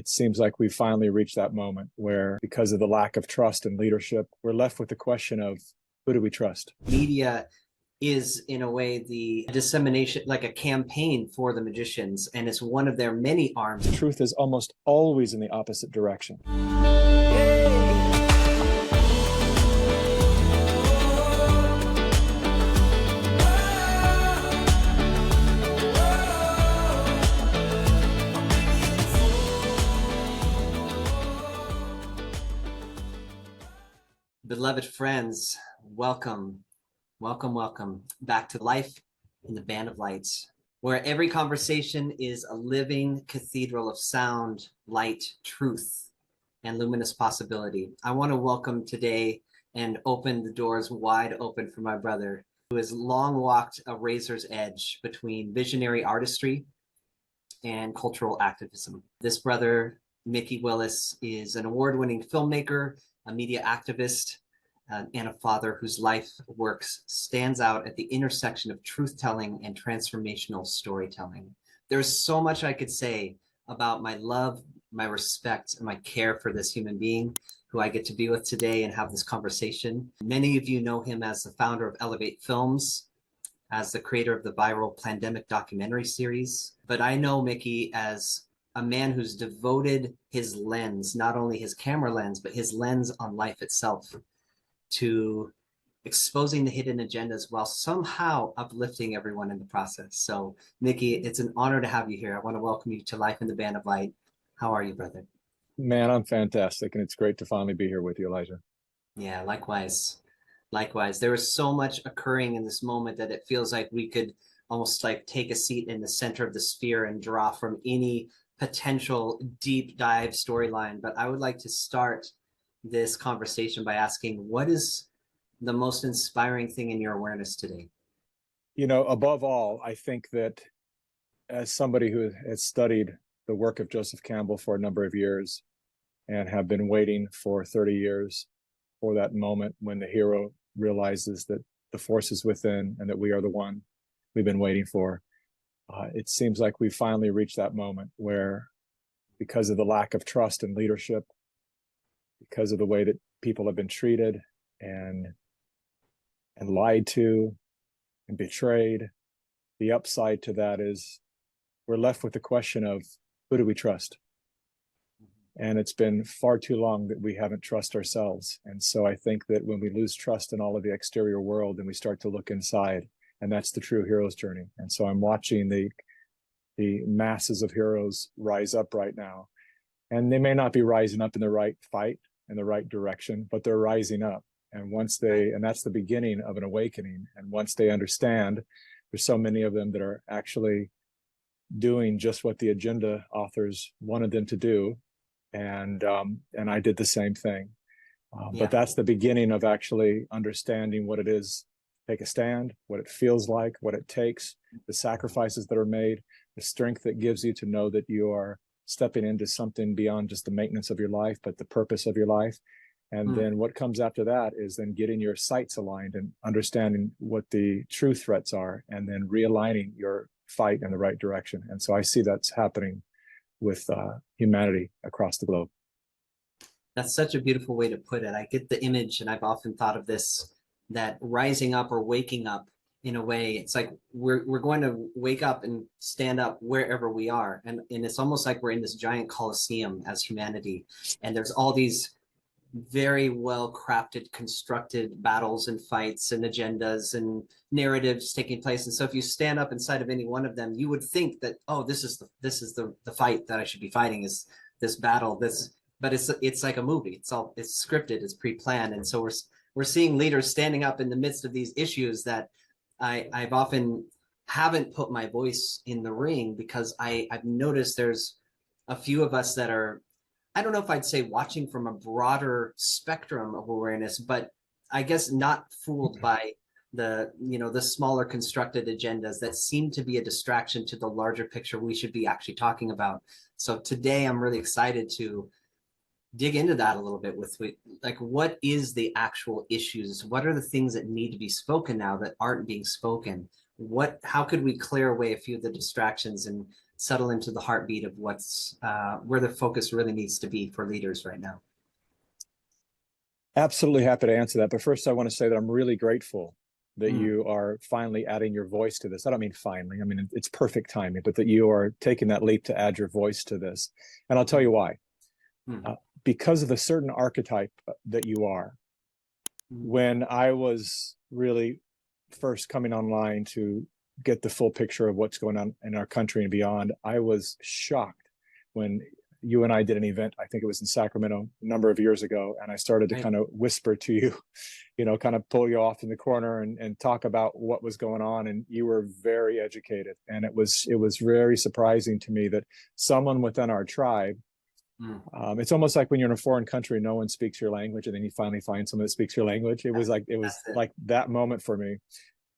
It seems like we finally reached that moment where, because of the lack of trust and leadership, we're left with the question of who do we trust? Media is, in a way, the dissemination, like a campaign for the magicians, and it's one of their many arms. Truth is almost always in the opposite direction. Beloved friends, welcome back to Life in the Band of Lights, where every conversation is a living cathedral of sound, light, truth, and luminous possibility. I want to welcome today and open the doors wide open for my brother, who has long walked a razor's edge between visionary artistry and cultural activism. This brother, Mikki Willis, is an award-winning filmmaker, a media activist, and a father whose life works stands out at the intersection of truth-telling and transformational storytelling. There's so much I could say about my love, my respect, and my care for this human being who I get to be with today and have this conversation. Many of you know him as the founder of Elevate Films, as the creator of the viral Pandemic documentary series. But I know Mikki as a man who's devoted his lens, not only his camera lens, but his lens on life itself, to exposing the hidden agendas while somehow uplifting everyone in the process. So Mikki, it's an honor to have you here. I want to welcome you to Life in the Band of Light. How are you, brother? Man, I'm fantastic. And it's great to finally be here with you, Elijah. Yeah, likewise. There is so much occurring in this moment that it feels like we could almost like take a seat in the center of the sphere and draw from any potential deep dive storyline. But I would like to start this conversation by asking, what is the most inspiring thing in your awareness today? You know, above all, I think that as somebody who has studied the work of Joseph Campbell for a number of years and have been waiting for 30 years for that moment when the hero realizes that the force is within and that we are the one we've been waiting for, it seems like we finally reached that moment where, because of the lack of trust and leadership, because of the way that people have been treated and lied to and betrayed, the upside to that is we're left with the question of who do we trust? And it's been far too long that we haven't trusted ourselves. And so I think that when we lose trust in all of the exterior world, then we start to look inside, and that's the true hero's journey. And so I'm watching the masses of heroes rise up right now, and they may not be rising up in the right fight, in the right direction, but they're rising up. And that's the beginning of an awakening. And once they understand, there's so many of them that are actually doing just what the agenda authors wanted them to do. And I did the same thing. But that's the beginning of actually understanding what it is, take a stand, what it feels like, what it takes, the sacrifices that are made, the strength that gives you to know that you are stepping into something beyond just the maintenance of your life, but the purpose of your life. And then what comes after that is then getting your sights aligned and understanding what the true threats are, and then realigning your fight in the right direction. And so I see that's happening with humanity across the globe. That's such a beautiful way to put it. I get the image, and I've often thought of this, that rising up or waking up, in a way, it's like we're going to wake up and stand up wherever we are. And it's almost like we're in this giant coliseum as humanity. And there's all these very well crafted, constructed battles and fights and agendas and narratives taking place. And so if you stand up inside of any one of them, you would think that, oh, this is the fight that I should be fighting, is this battle, but it's like a movie. It's scripted, it's pre-planned. And so we're seeing leaders standing up in the midst of these issues that I've often haven't put my voice in the ring, because I've noticed there's a few of us that are, I don't know if I'd say watching from a broader spectrum of awareness, but I guess not fooled by the smaller constructed agendas that seem to be a distraction to the larger picture we should be actually talking about. So today I'm really excited to dig into that a little bit with, like, what is the actual issues? What are the things that need to be spoken now that aren't being spoken? How could we clear away a few of the distractions and settle into the heartbeat of what's where the focus really needs to be for leaders right now? Absolutely happy to answer that. But first, I want to say that I'm really grateful that Mm. you are finally adding your voice to this. I don't mean finally, I mean, it's perfect timing, but that you are taking that leap to add your voice to this. And I'll tell you why. Mm. Because of the certain archetype that you are. When I was really first coming online to get the full picture of what's going on in our country and beyond, I was shocked when you and I did an event, I think it was in Sacramento a number of years ago, and I started to kind of whisper to you, you know, kind of pull you off in the corner and talk about what was going on. And you were very educated. And it was very surprising to me that someone within our tribe, it's almost like when you're in a foreign country, no one speaks your language, and then you finally find someone that speaks your language. It was like that moment for me.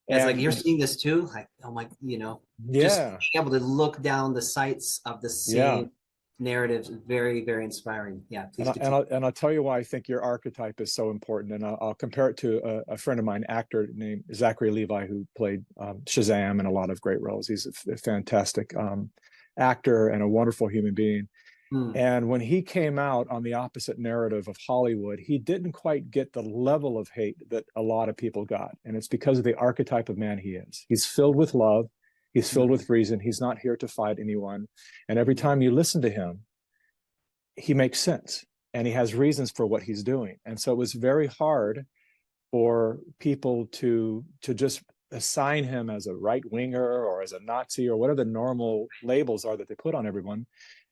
It's like, you're seeing this too? Like, oh my, you know, just being able to look down the sights of the same narratives, very, very inspiring. Yeah, please. And I'll tell you why I think your archetype is so important. And I'll compare it to a friend of mine, actor named Zachary Levi, who played Shazam in a lot of great roles. He's a fantastic actor and a wonderful human being. And when he came out on the opposite narrative of Hollywood, he didn't quite get the level of hate that a lot of people got. And it's because of the archetype of man he is. He's filled with love. He's filled with reason. He's not here to fight anyone. And every time you listen to him, he makes sense and he has reasons for what he's doing. And so it was very hard for people to just assign him as a right winger or as a Nazi or whatever the normal labels are that they put on everyone.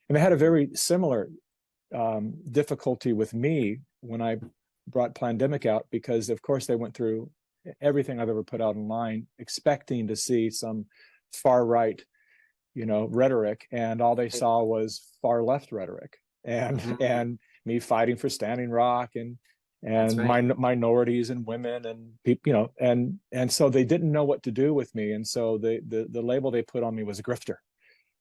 And they had a very similar difficulty with me when I brought Plandemic out, because of course they went through everything I've ever put out online, expecting to see some far right, you know, rhetoric, and all they saw was far left rhetoric, and me fighting for Standing Rock and minorities and women and people, you know, and so they didn't know what to do with me, and so the label they put on me was a grifter.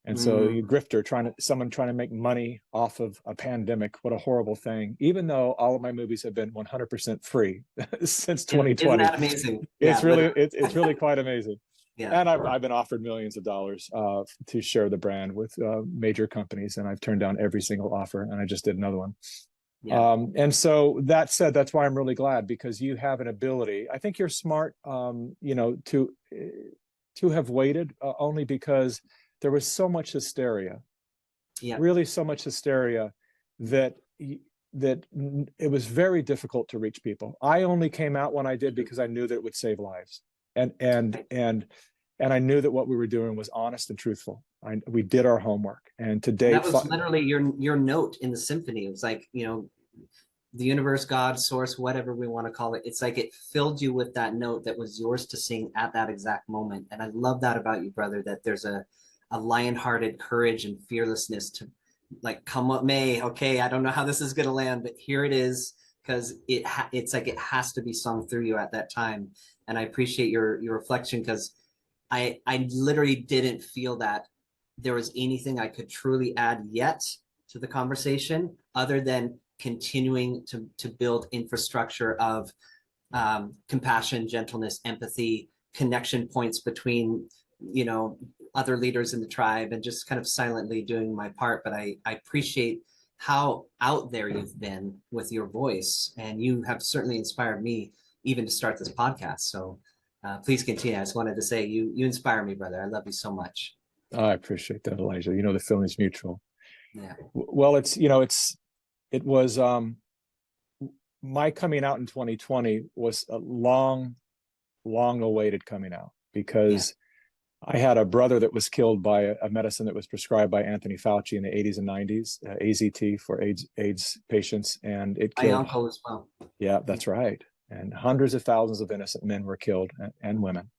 And so you grifter, someone trying to make money off of a pandemic. What a horrible thing. Even though all of my movies have been 100% free since 2020. Isn't that amazing? It's really quite amazing. And I've been offered millions of dollars to share the brand with major companies, and I've turned down every single offer, and I just did another one. And so that said, that's why I'm really glad, because you have an ability. I think you're smart, you know, to have waited only because there was so much hysteria, really so much hysteria that it was very difficult to reach people. I only came out when I did because I knew that it would save lives, and I knew that what we were doing was honest and truthful. We did our homework, and today that was literally your note in the symphony. It was like, you know, the universe, God, source, whatever we want to call it. It's like it filled you with that note that was yours to sing at that exact moment. And I love that about you, brother, that there's a lion-hearted courage and fearlessness to, like, come what may. Okay, I don't know how this is going to land, but here it is, because it's like it has to be sung through you at that time. And I appreciate your reflection, because I literally didn't feel that there was anything I could truly add yet to the conversation, other than continuing to build infrastructure of compassion, gentleness, empathy, connection points between, you know, other leaders in the tribe, and just kind of silently doing my part. But I appreciate how out there you've been with your voice, and you have certainly inspired me even to start this podcast. So please continue. I just wanted to say you inspire me, brother. I love you so much. Oh, I appreciate that, Elijah. You know, the feeling is mutual. Yeah. Well, it was my coming out in 2020 was a long awaited coming out, because I had a brother that was killed by a medicine that was prescribed by Anthony Fauci in the 80s and 90s, AZT for AIDS patients, and it killed. My uncle as well. Yeah, that's right. And hundreds of thousands of innocent men were killed, and women,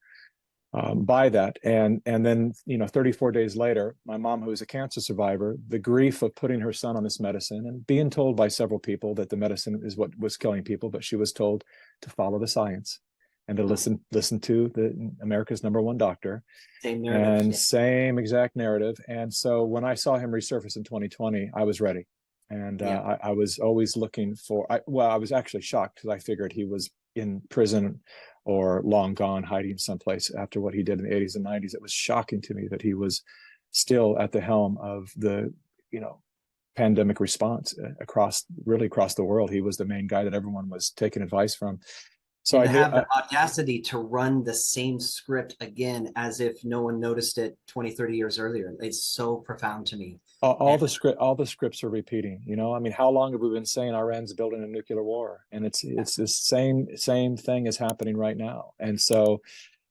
by that. And then, you know, 34 days later, my mom, who was a cancer survivor, the grief of putting her son on this medicine and being told by several people that the medicine is what was killing people, but she was told to follow the science and to listen to America's #1 doctor. Same narrative. And same exact narrative. And so when I saw him resurface in 2020, I was ready. And I was always looking for, I was actually shocked, because I figured he was in prison or long gone, hiding someplace after what he did in the 80s and 90s. It was shocking to me that he was still at the helm of the, pandemic response across the world. He was the main guy that everyone was taking advice from. So and to have the audacity to run the same script again as if no one noticed it 20, 30 years earlier. It's so profound to me. All the scripts are repeating. I mean, how long have we been saying Iran's building a nuclear war? And it's the same thing is happening right now. And so,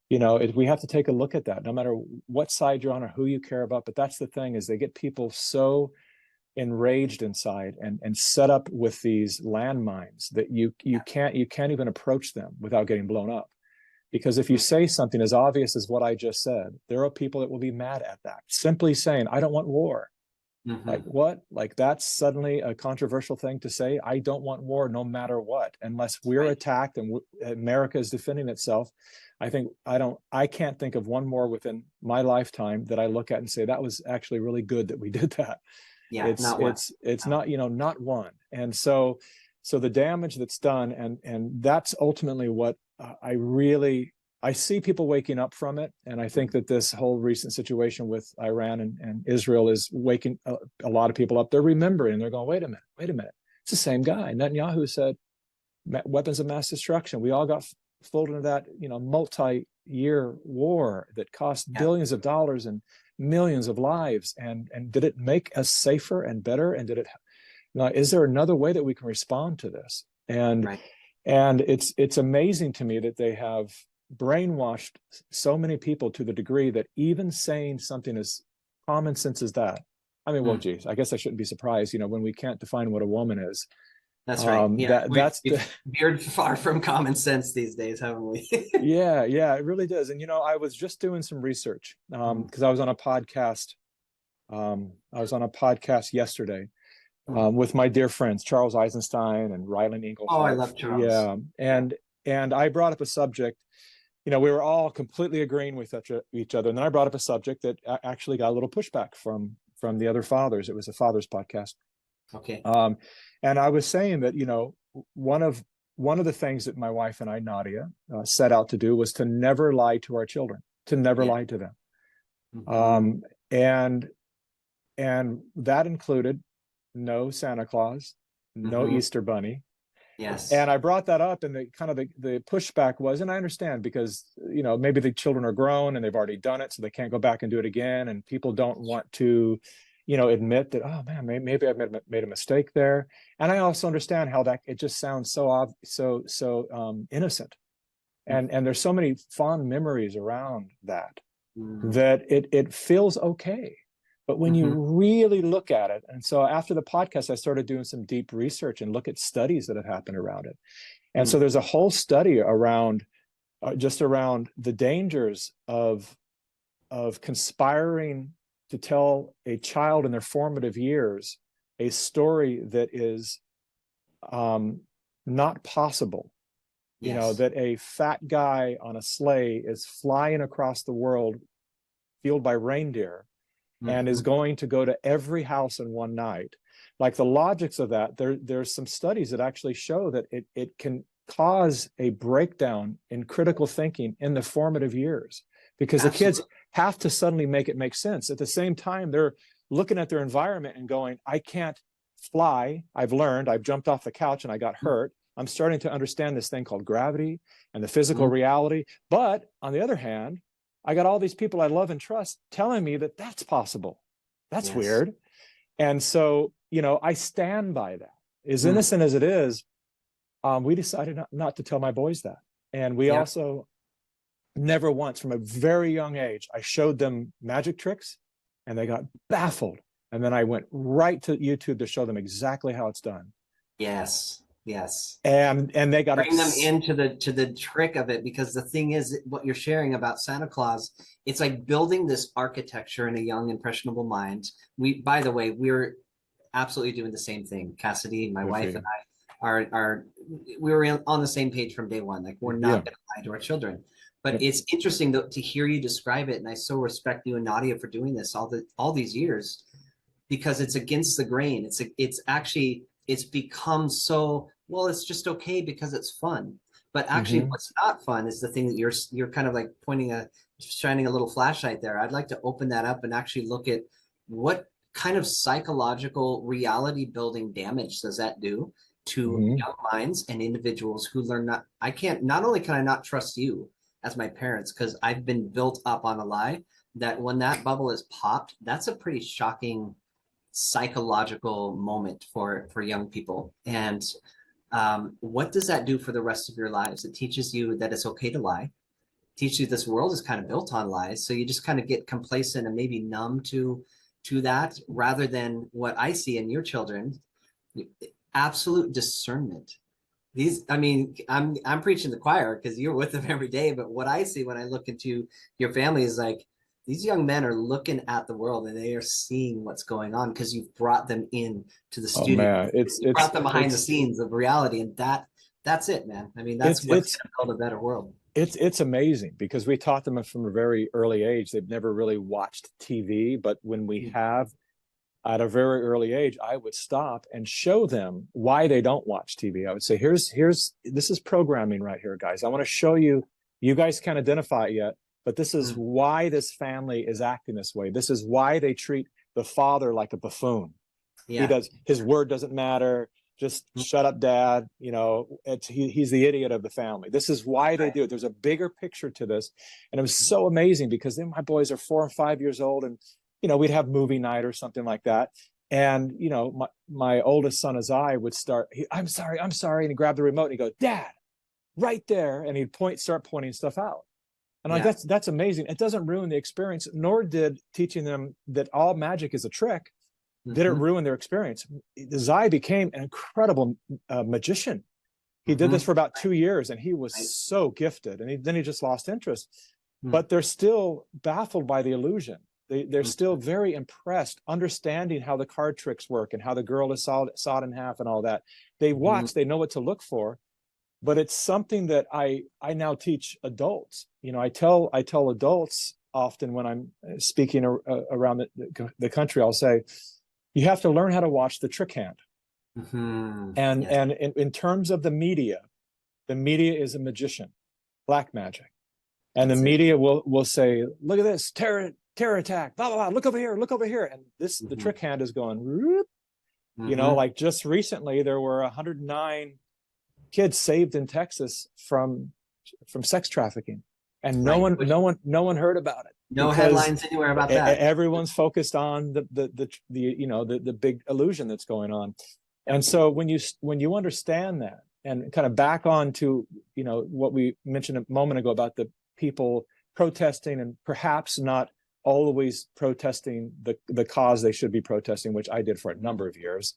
we have to take a look at that, no matter what side you're on or who you care about. But that's the thing, is they get people so enraged inside and set up with these landmines that you can't even approach them without getting blown up. Because if you say something as obvious as what I just said, there are people that will be mad at that. Simply saying, I don't want war. Like what? Like that's suddenly a controversial thing to say. I don't want war no matter what, unless we're attacked and America is defending itself. I can't think of one more within my lifetime that I look at and say that was actually really good that we did that. Yeah, it's not, not one. And so the damage that's done, and that's ultimately what I see people waking up from it. And I think that this whole recent situation with Iran and Israel is waking a lot of people up. They're remembering, they're going, wait a minute. It's the same guy. Netanyahu said weapons of mass destruction. We all got folded into that, multi-year war that cost billions of dollars and millions of lives. And did it make us safer and better? And is there another way that we can respond to this? And it's amazing to me that they have brainwashed so many people to the degree that even saying something as common sense as that, I mean, well, geez, I guess I shouldn't be surprised, when we can't define what a woman is. That's right. Yeah, that's veered far from common sense these days, haven't we? yeah, it really does. And I was just doing some research because I was on a podcast. I was on a podcast yesterday with my dear friends Charles Eisenstein and Rylan Engelhardt. Oh, I love Charles. Yeah, and I brought up a subject. We were all completely agreeing with each other, and then I brought up a subject that actually got a little pushback from the other fathers. It was a father's podcast. Okay. And I was saying that, one of the things that my wife and I, Nadia, set out to do was to never lie to our children, to never lie to them. And that included no Santa Claus, no Easter Bunny. Yes. And I brought that up, and the pushback was, and I understand, because, maybe the children are grown and they've already done it, so they can't go back and do it again. And people don't want to, admit that, oh man, maybe I've made a mistake there. And I also understand how that, it just sounds so innocent. And there's so many fond memories around that, that it feels okay. But when you really look at it, and so after the podcast, I started doing some deep research and look at studies that have happened around it. And so there's a whole study around around the dangers of conspiring to tell a child in their formative years a story that is not possible. That a fat guy on a sleigh is flying across the world fueled by reindeer and is going to go to every house in one night. Like the logics of that, there's some studies that actually show that it can cause a breakdown in critical thinking in the formative years, because the kids have to suddenly make it make sense. At the same time, they're looking at their environment and going, I can't fly. I've jumped off the couch and I got hurt. I'm starting to understand this thing called gravity and the physical reality. But on the other hand, I got all these people I love and trust telling me that that's possible. That's weird. And so, I stand by that. As innocent as it is, we decided not to tell my boys that. And we also never once, from a very young age, I showed them magic tricks and they got baffled. And then I went right to YouTube to show them exactly how it's done. Yes. And they got bring them into the trick of it, because the thing is, what you're sharing about Santa Claus, it's like building this architecture in a young, impressionable mind. By the way, we're absolutely doing the same thing. Cassidy, my wife, and I we were on the same page from day one. Like, we're not going to lie to our children. But it's interesting to hear you describe it, and I so respect you and Nadia for doing this all these years, because it's against the grain. It's become so, well, it's just okay because it's fun. But actually, what's not fun is the thing that you're kind of like pointing a shining a little flashlight there. I'd like to open that up and actually look at what kind of psychological reality building damage does that do to young minds and individuals who learn not only can I not trust you as my parents, because I've been built up on a lie, that when that bubble is popped, that's a pretty shocking psychological moment for young people. And what does that do for the rest of your lives? It teaches you that it's okay to lie, teaches you this world is kind of built on lies. So you just kind of get complacent and maybe numb to that, rather than what I see in your children, absolute discernment. These, I mean, I'm preaching the choir because you're with them every day, but what I see when I look into your family is like, these young men are looking at the world and they are seeing what's going on because you've brought them in to the studio. Man, you brought them behind the scenes of reality, and that's it, man. I mean, that's what's called a better world. It's amazing because we taught them from a very early age. They've never really watched TV, but when we have, at a very early age, I would stop and show them why they don't watch TV. I would say, this is programming right here, guys. I want to show you, you guys can't identify it yet, but this is why this family is acting this way. This is why they treat the father like a buffoon. He does, his word doesn't matter. Just shut up, dad. You know, he's the idiot of the family. This is why they do it. There's a bigger picture to this. And it was so amazing because then my boys are 4 and 5 years old, and, you know, we'd have movie night or something like that. And, you know, my oldest son Azai would start, I'm sorry. And he'd grab the remote and he'd go, Dad, right there. And he'd start pointing stuff out. And I'm like, that's amazing. It doesn't ruin the experience, nor did teaching them that all magic is a trick. Did it ruin their experience? Zai became an incredible magician. He did this for about 2 years, and he was so gifted. And then he just lost interest. But they're still baffled by the illusion. They're still very impressed, understanding how the card tricks work and how the girl is sawed in half and all that. They watch, they know what to look for. But it's something that I now teach adults. You know, I tell adults often when I'm speaking around the country, I'll say, you have to learn how to watch the trick hand. And in terms of the media is a magician, black magic. And the media will say, look at this, terror attack, blah, blah, blah, look over here. And the trick hand is going, whoop. You know, like just recently, there were 109 kids saved in Texas from sex trafficking. And no one heard about it. No headlines anywhere about that. Everyone's focused on the big illusion that's going on. And so when you understand that, and kind of back on to, you know, what we mentioned a moment ago about the people protesting and perhaps not always protesting the cause they should be protesting, which I did for a number of years.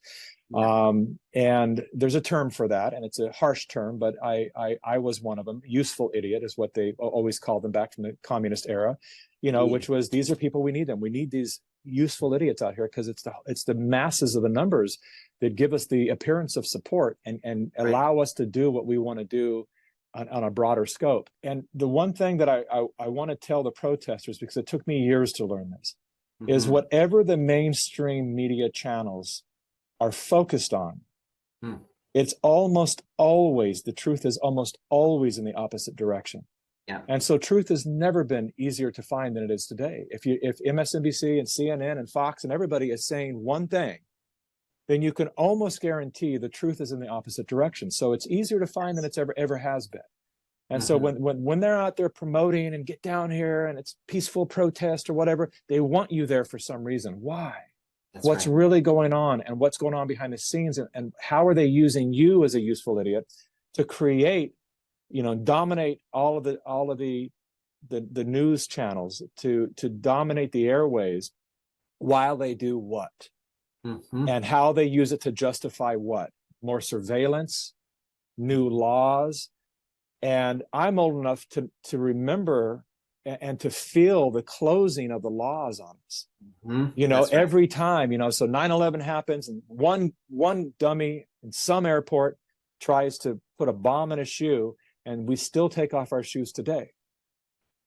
And there's a term for that, and it's a harsh term, but I was one of them. Useful idiot is what they always called them back from the communist era, you know, which was, these are people we need them. We need these useful idiots out here because it's the masses of the numbers that give us the appearance of support and allow us to do what we want to do on a broader scope. And the one thing that I want to tell the protesters, because it took me years to learn this, is whatever the mainstream media channels are focused on, it's almost always, the truth is almost always in the opposite direction. And so truth has never been easier to find than it is today. If MSNBC and CNN and Fox and everybody is saying one thing, then you can almost guarantee the truth is in the opposite direction. So it's easier to find than it's ever has been. And so when they're out there promoting and get down here and it's peaceful protest or whatever, they want you there for some reason. Why? What's really going on, and what's going on behind the scenes, and how are they using you as a useful idiot to create, you know, dominate all of the news channels, to dominate the airways, while they do what? And how they use it to justify what? More surveillance, new laws. And I'm old enough to remember and to feel the closing of the laws on us. You know, every time, you know, so 9/11 happens, and one dummy in some airport tries to put a bomb in a shoe, and we still take off our shoes today.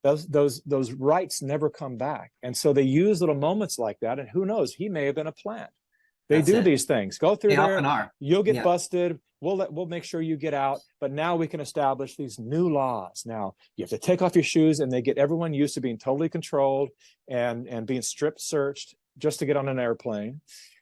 Those rights never come back. And so they use little moments like that, and who knows, he may have been a plant. They That's do it. these things. Go through They there. often are. You'll get Yeah. busted. We'll make sure you get out. But now we can establish these new laws. Now you have to take off your shoes, and they get everyone used to being totally controlled and being strip searched just to get on an airplane.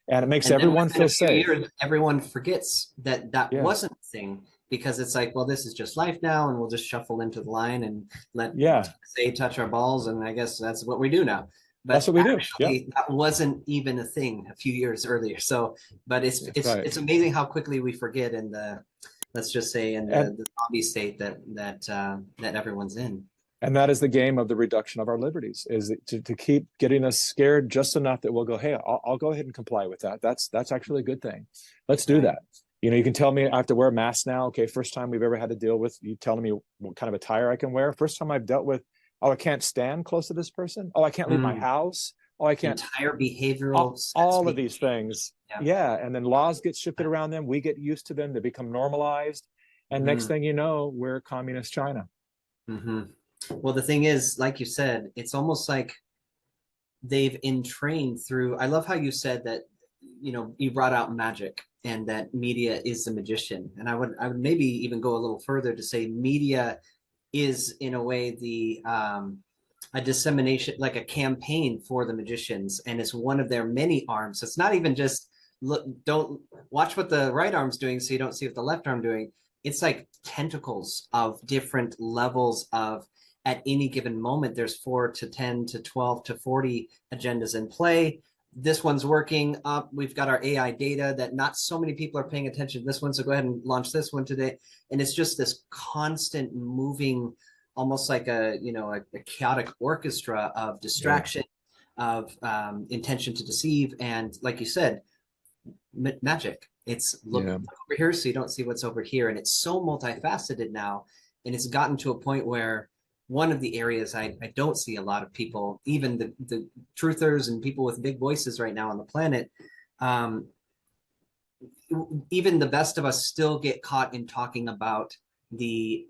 And it makes And then everyone within a feel few safe. years, everyone forgets that that Yeah. wasn't a thing because it's like, well, this is just life now, and we'll just shuffle into the line and let Yeah. say touch our balls, and I guess that's what we do now. That's But what we do. Yeah. actually, that wasn't even a thing a few years earlier. So, but That's right. it's amazing how quickly we forget in the, let's just say, in And the zombie state that everyone's in. and that is the game of the reduction of our liberties, is to keep getting us scared just enough that we'll go, hey, I'll go ahead and comply with that. That's actually a good thing. Let's do that. You know, you can tell me I have to wear a mask now. Okay, first time we've ever had to deal with you telling me what kind of attire I can wear. First time I've dealt with, oh, I can't stand close to this person. Oh, I can't leave my house. Oh, I can't. Entire behavioral All of these things. Yeah. Yeah. And then laws get shifted around them. We get used to them. They become normalized. And next thing you know, we're communist China. Well, the thing is, like you said, it's almost like they've entrained through. I love how you said that, you know, you brought out magic and that media is the magician. And I would maybe even go a little further to say media is in a way the a dissemination, like a campaign for the magicians, and it's one of their many arms. It's not even just look, don't watch what the right arm's doing so you don't see what the left arm doing. It's like tentacles of different levels of, at any given moment, there's 4 to 10 to 12 to 40 agendas in play. This one's working up. We've got our AI data that not so many people are paying attention to this one. So go ahead and launch this one today. And it's just this constant moving, almost like a, you know, a chaotic orchestra of distraction, of intention to deceive. And like you said, magic. It's look over here so you don't see what's over here. And it's so multifaceted now. And it's gotten to a point where one of the areas I don't see a lot of people, even the truthers and people with big voices right now on the planet, even the best of us still get caught in talking about the,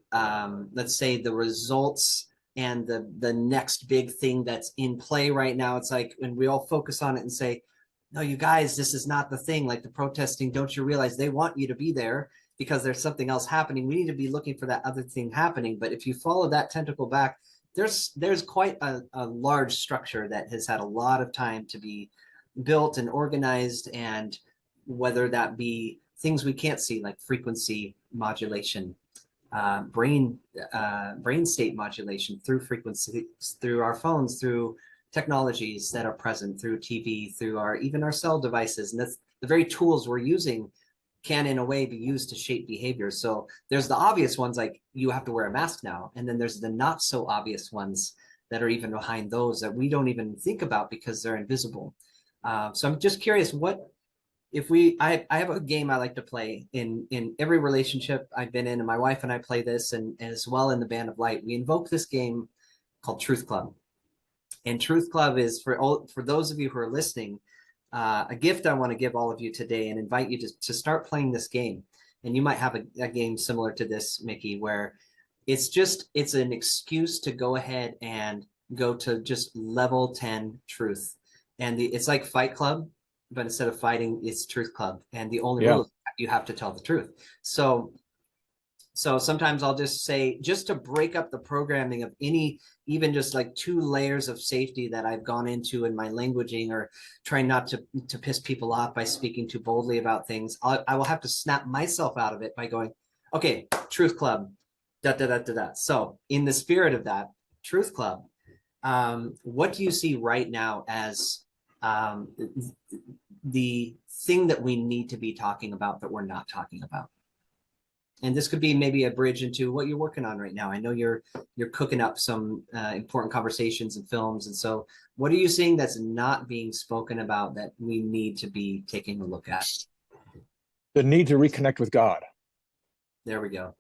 let's say, the results and the next big thing that's in play right now. It's like when we all focus on it and say, no, you guys, this is not the thing. Like the protesting, don't you realize they want you to be there because there's something else happening? We need to be looking for that other thing happening. But if you follow that tentacle back, there's quite a large structure that has had a lot of time to be built and organized, and whether that be things we can't see, like frequency modulation, brain state modulation through frequency, through our phones, through technologies that are present, through TV, through even our cell devices. And that's the very tools we're using can in a way be used to shape behavior. So there's the obvious ones, like you have to wear a mask now. And then there's the not so obvious ones that are even behind those that we don't even think about because they're invisible. So I'm just curious, what if I have a game I like to play in every relationship I've been in, and my wife and I play this, and as well in the Band of Light, we invoke this game called Truth Club. And Truth Club is for those of you who are listening, a gift I want to give all of you today and invite you to start playing this game. And you might have a game similar to this, Mikki, where it's an excuse to go ahead and go to just level 10 truth. And it's like Fight Club, but instead of fighting, it's Truth Club. And the only rule is you have to tell the truth. So sometimes I'll just say, just to break up the programming of even just like 2 layers of safety that I've gone into in my languaging, or trying not to piss people off by speaking too boldly about things, I will have to snap myself out of it by going, okay, Truth Club, da, da, da, da, da. So in the spirit of that, Truth Club, what do you see right now as the thing that we need to be talking about that we're not talking about? And this could be maybe a bridge into what you're working on right now. I know you're cooking up some important conversations and films. And so what are you seeing that's not being spoken about that we need to be taking a look at? The need to reconnect with God. There we go.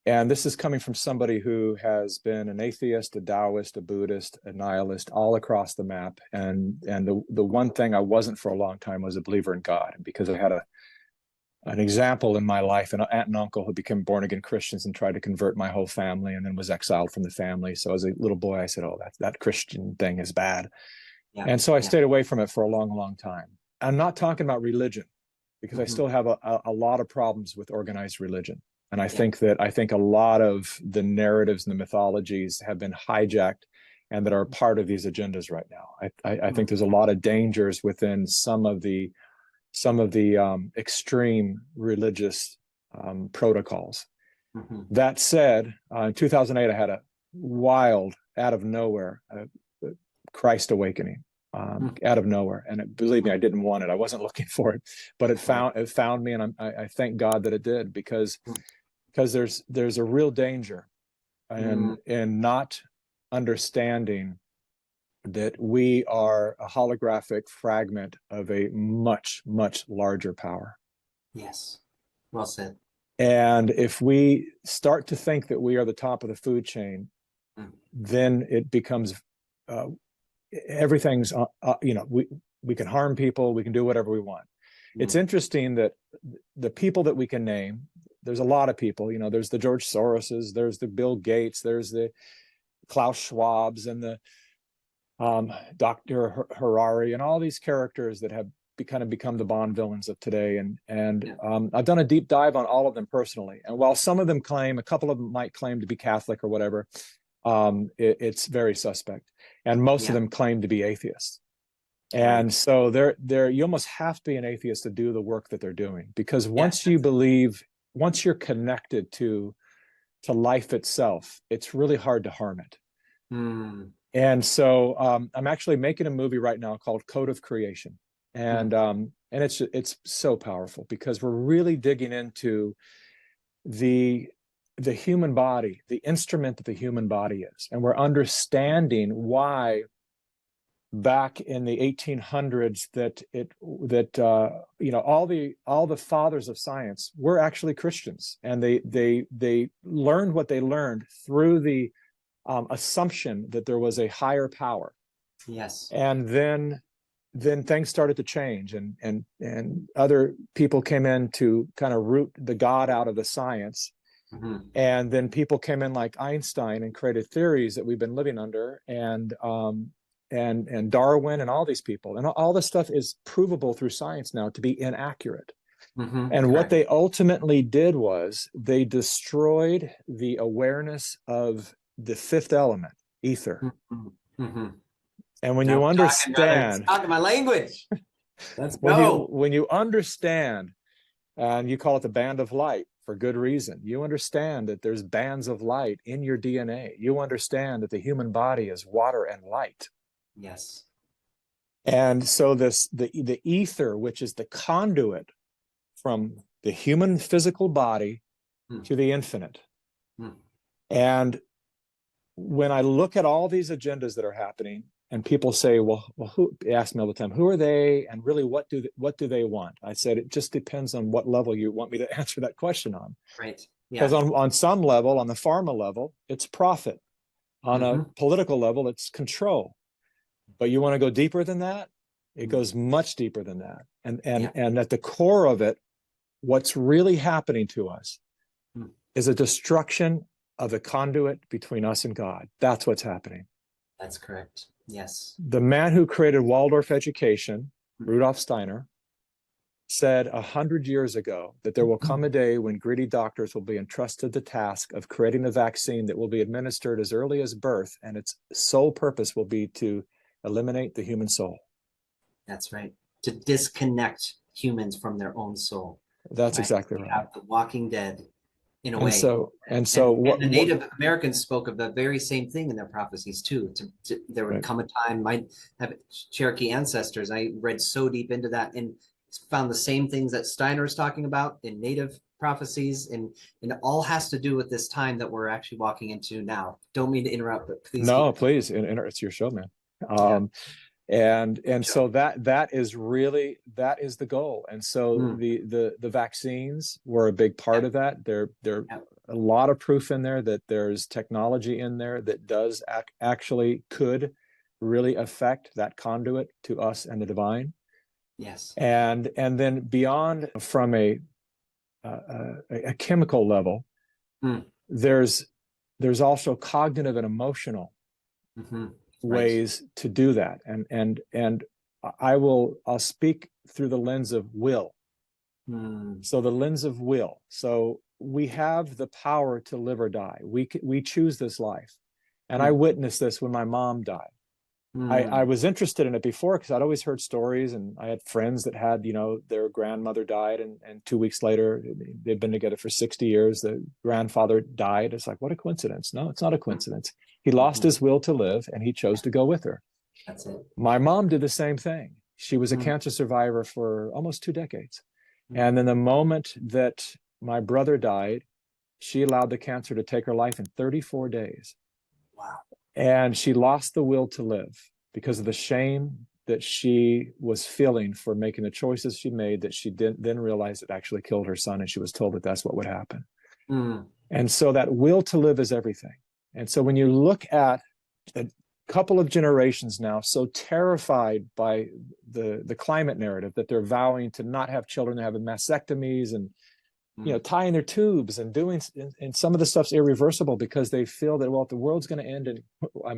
And this is coming from somebody who has been an atheist, a Taoist, a Buddhist, a nihilist, all across the map. And the one thing I wasn't for a long time was a believer in God, because I had an example in my life, an aunt and uncle who became born-again Christians and tried to convert my whole family, and then was exiled from the family. So as a little boy, I said, oh, that Christian thing is bad. And so I stayed away from it for a long, long time. I'm not talking about religion, because I still have a lot of problems with organized religion. And I think a lot of the narratives and the mythologies have been hijacked and that are part of these agendas right now. I think there's a lot of dangers within some of the extreme religious protocols. That said, in 2008, I had a wild, out of nowhere, Christ awakening. Out of nowhere, and believe me, I didn't want it. I wasn't looking for it, but it found me, and I thank God that it did, because there's a real danger in not understanding that we are a holographic fragment of a much, much larger power. Yes, well said. And if we start to think that we are the top of the food chain, then it becomes everything's we can harm people, we can do whatever we want. It's interesting that the people that we can name, there's a lot of people, there's the George Soroses, there's the Bill Gates, there's the Klaus Schwabs, and the Dr. Harari, and all these characters that have kind of become the Bond villains of today. And I've done a deep dive on all of them personally, and while some of them a couple of them might claim to be Catholic or whatever, it's very suspect, and most of them claim to be atheists. And so you almost have to be an atheist to do the work that they're doing, because once you're connected to life itself, it's really hard to harm it. And so I'm actually making a movie right now called Code of Creation, and it's so powerful, because we're really digging into the human body, the instrument that the human body is. And we're understanding why back in the 1800s all the fathers of science were actually Christians, and they learned what they learned through the assumption that there was a higher power. Yes. And then things started to change, and other people came in to kind of root the God out of the science. And then people came in like Einstein and created theories that we've been living under, and Darwin and all these people, and all this stuff is provable through science now to be inaccurate. And what they ultimately did was they destroyed the awareness of the fifth element, ether. And when you understand, talking my language. Let's go. When you understand, and you call it the band of light for good reason, you understand that there's bands of light in your DNA. You understand that the human body is water and light. Yes. And so the ether, which is the conduit from the human physical body to the infinite. And when I look at all these agendas that are happening, and people say, well, who ask me all the time, who are they, and really what do they want? I said, it just depends on what level you want me to answer that question on. Right. Because on some level, on the pharma level, it's profit. On a political level, it's control. But you want to go deeper than that? It goes much deeper than that. And at the core of it, what's really happening to us is a destruction of the conduit between us and God. That's what's happening. That's correct. Yes. The man who created Waldorf education, Rudolf Steiner, said 100 years ago that there will come a day when greedy doctors will be entrusted the task of creating a vaccine that will be administered as early as birth, and its sole purpose will be to eliminate the human soul. That's right. To disconnect humans from their own soul. That's exactly right. Have the Walking Dead in a way. And the Native Americans spoke of the very same thing in their prophecies too. There would come a time, my Cherokee ancestors, I read so deep into that and found the same things that Steiner is talking about in Native prophecies, and it all has to do with this time that we're actually walking into now. Don't mean to interrupt, but please. No, please. It's your show, man. And so that is the goal. And so the vaccines were a big part of that. There a lot of proof in there that there's technology in there that does actually could really affect that conduit to us and the divine. Yes. And then beyond, from a chemical level, there's also cognitive and emotional ways to do that. And I'll speak through the lens of will. So the lens of will. So we have the power to live or die. We choose this life. And I witnessed this when my mom died. I was interested in it before because I'd always heard stories, and I had friends that had, their grandmother died, and 2 weeks later, they'd been together for 60 years. The grandfather died. It's like, what a coincidence. No, it's not a coincidence. He lost his will to live, and he chose to go with her. That's it. My mom did the same thing. She was a cancer survivor for almost 2 decades. And then the moment that my brother died, she allowed the cancer to take her life in 34 days. Wow. And she lost the will to live because of the shame that she was feeling for making the choices she made, that she didn't then realize it actually killed her son. And she was told that that's what would happen. And so that will to live is everything. And so when you look at a couple of generations now so terrified by the climate narrative that they're vowing to not have children, they're having mastectomies and tying their tubes and doing, and some of the stuff's irreversible because they feel that, well, if the world's going to end, and I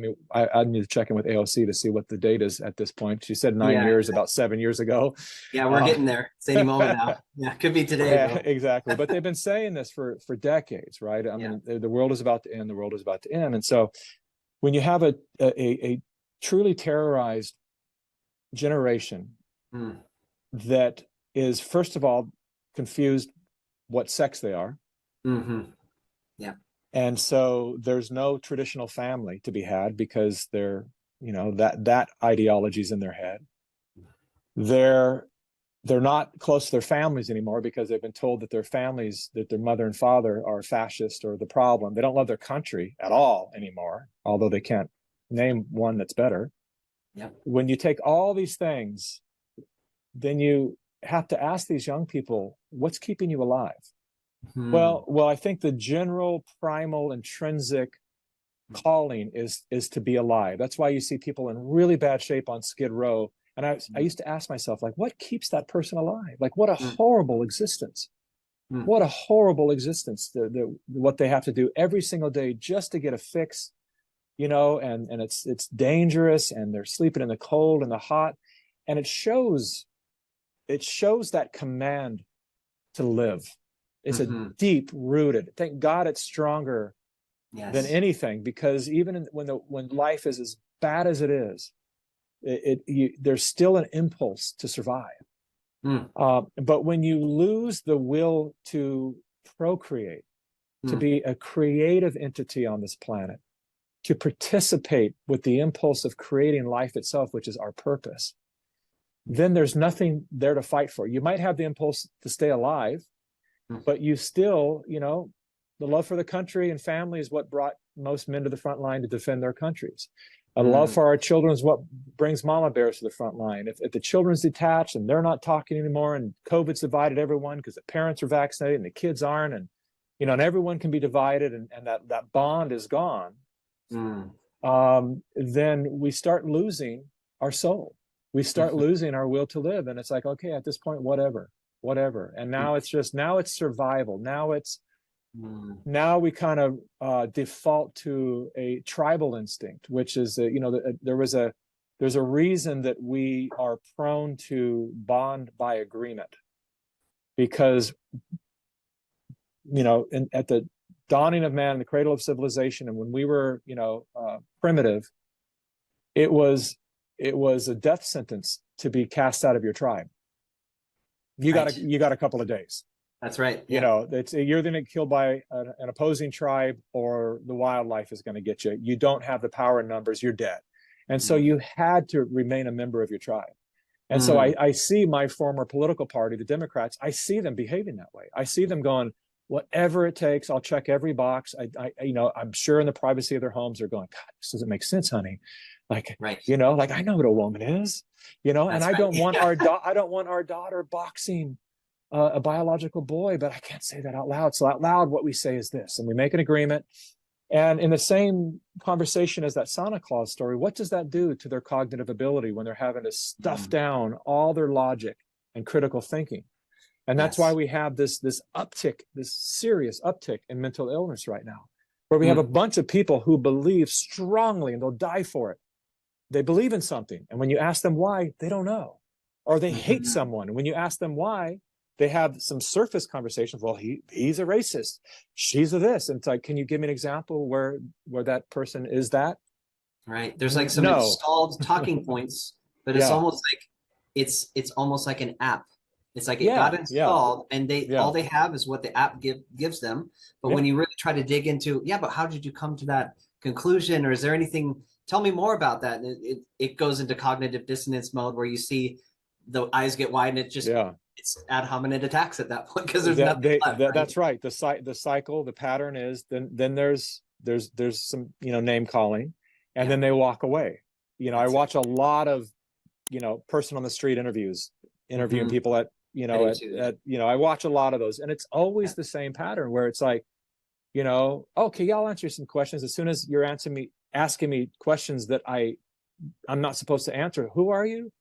need to check in with AOC to see what the date is at this point. She said 9 years, about 7 years ago. Yeah, we're getting there. It's any moment now. Yeah, could be today. Yeah, exactly. But they've been saying this for decades, right? I mean, the world is about to end. The world is about to end. And so when you have a truly terrorized generation that is, first of all, confused what sex they are. Yeah. And so there's no traditional family to be had because they're, that ideology's in their head. They're not close to their families anymore because they've been told that their families, that their mother and father are fascist or the problem. They don't love their country at all anymore, although they can't name one that's better. Yep. When you take all these things, then you have to ask these young people, what's keeping you alive? Well, I think the general primal intrinsic calling is to be alive. That's why you see people in really bad shape on Skid Row. And I used to ask myself, like, what keeps that person alive? Like, what a horrible existence. What a horrible existence, what they have to do every single day just to get a fix, and it's dangerous, and they're sleeping in the cold and the hot. And it shows that command to live. It's a deep rooted. Thank God it's stronger than anything, because even when life is as bad as it is, there's still an impulse to survive. But when you lose the will to procreate, to be a creative entity on this planet, to participate with the impulse of creating life itself, which is our purpose, then there's nothing there to fight for. You might have the impulse to stay alive, but you still, the love for the country and family is what brought most men to the front line to defend their countries. A love for our children is what brings mama bears to the front line. If the children's detached and they're not talking anymore, and COVID's divided everyone because the parents are vaccinated and the kids aren't, and and everyone can be divided, and that bond is gone, then we start losing our soul. We start losing our will to live. And it's like, okay, at this point, whatever. And now it's survival. Now we kind of default to a tribal instinct, which is, there's a reason that we are prone to bond by agreement, because, at the dawning of man, the cradle of civilization, and when we were, primitive, it was a death sentence to be cast out of your tribe. You got a couple of days. That's right. Yeah. You're going to get killed by an opposing tribe, or the wildlife is going to get you. You don't have the power in numbers. You're dead. And so you had to remain a member of your tribe. And so I see my former political party, the Democrats, I see them behaving that way. I see them going, whatever it takes, I'll check every box. I'm sure in the privacy of their homes, they're going, God, this doesn't make sense, honey. Like, right. I know what a woman is, and I don't want I don't want our daughter boxing a biological boy, but I can't say that out loud. So out loud, what we say is this, and we make an agreement. And in the same conversation as that Santa Claus story, what does that do to their cognitive ability when they're having to stuff down all their logic and critical thinking? And that's why we have this uptick, this serious uptick in mental illness right now, where we have a bunch of people who believe strongly, and they'll die for it, they believe in something. And when you ask them why, they don't know. Or they hate Mhm. someone. And when you ask them why, they have some surface conversations. Well, he's a racist. She's a this. And it's like, can you give me an example where that person is that? Right. There's like some No. installed talking points, but it's Yeah. almost like it's almost like an app. It's like it got Yeah. Yeah. installed and they Yeah. all they have is what the app gives them. But Yeah. when you really try to dig into, yeah, but how did you come to that conclusion? Or is there anything, tell me more about that? And it goes into cognitive dissonance mode where you see the eyes get wide and Yeah. it's ad hominem attacks at that point because there's nothing left. Right? That's right. The cycle, the pattern is then there's some, name calling, and Yeah. then they walk away. I That's watch a lot of, person on the street interviews, interviewing Mhm. people at, I do too, yeah. I watch a lot of those, and it's always the same pattern where it's like, okay, yeah, I'll answer some questions. As soon as you're asking me questions that I'm not supposed to answer, who are you?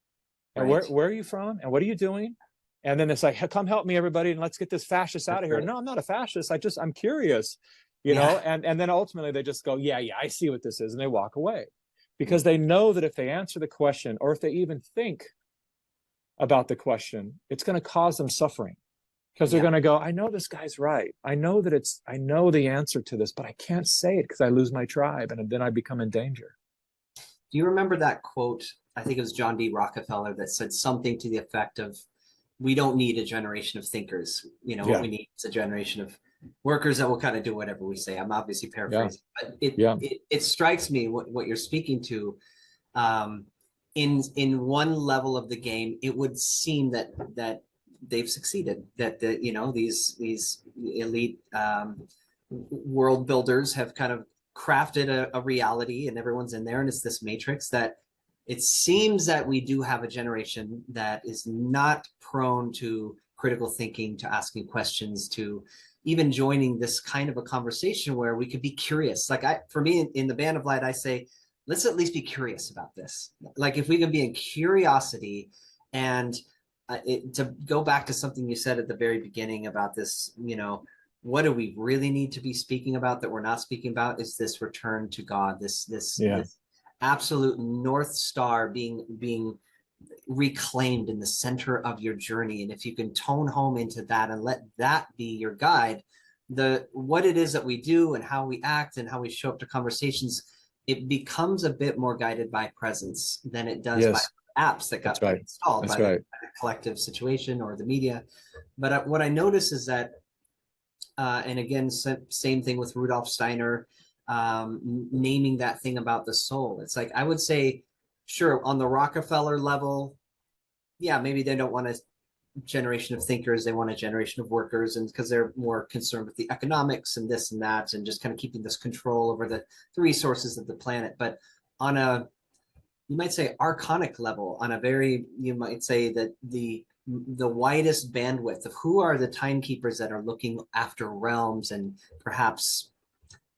And Right. where are you from? And what are you doing? And then it's like, hey, come help me, everybody, and let's get this fascist out of here. Right. No, I'm not a fascist. I'm curious, Yeah. and then ultimately they just go, yeah, I see what this is, and they walk away because they know that if they answer the question or if they even think about the question, it's going to cause them suffering because they're going to go, I know this guy's right. I know the answer to this, but I can't say it because I lose my tribe and then I become in danger. Do you remember that quote? I think it was John D. Rockefeller that said something to the effect of, we don't need a generation of thinkers. What we need is a generation of workers that will kind of do whatever we say. I'm obviously paraphrasing, but it strikes me what you're speaking to. In one level of the game, it would seem that they've succeeded. That these elite world builders have kind of crafted a reality, and everyone's in there, and it's this matrix that it seems that we do have a generation that is not prone to critical thinking, to asking questions, to even joining this kind of a conversation where we could be curious. Like for me, in the Band of Light, I say, let's at least be curious about this. Like if we can be in curiosity, and to go back to something you said at the very beginning about this, what do we really need to be speaking about that we're not speaking about, is this return to God, this absolute North Star being reclaimed in the center of your journey. And if you can tone home into that and let that be your guide, what it is that we do and how we act and how we show up to conversations, it becomes a bit more guided by presence than it does by apps that got installed by the collective situation or the media. But what I notice is that, and again, same thing with Rudolf Steiner, naming that thing about the soul. It's like, I would say, sure, on the Rockefeller level, yeah, maybe they don't want a generation of thinkers, they want a generation of workers, and because they're more concerned with the economics and this and that, and just kind of keeping this control over the resources of the planet. But on a, you might say, archonic level, on a very, you might say that the widest bandwidth of who are the timekeepers that are looking after realms and perhaps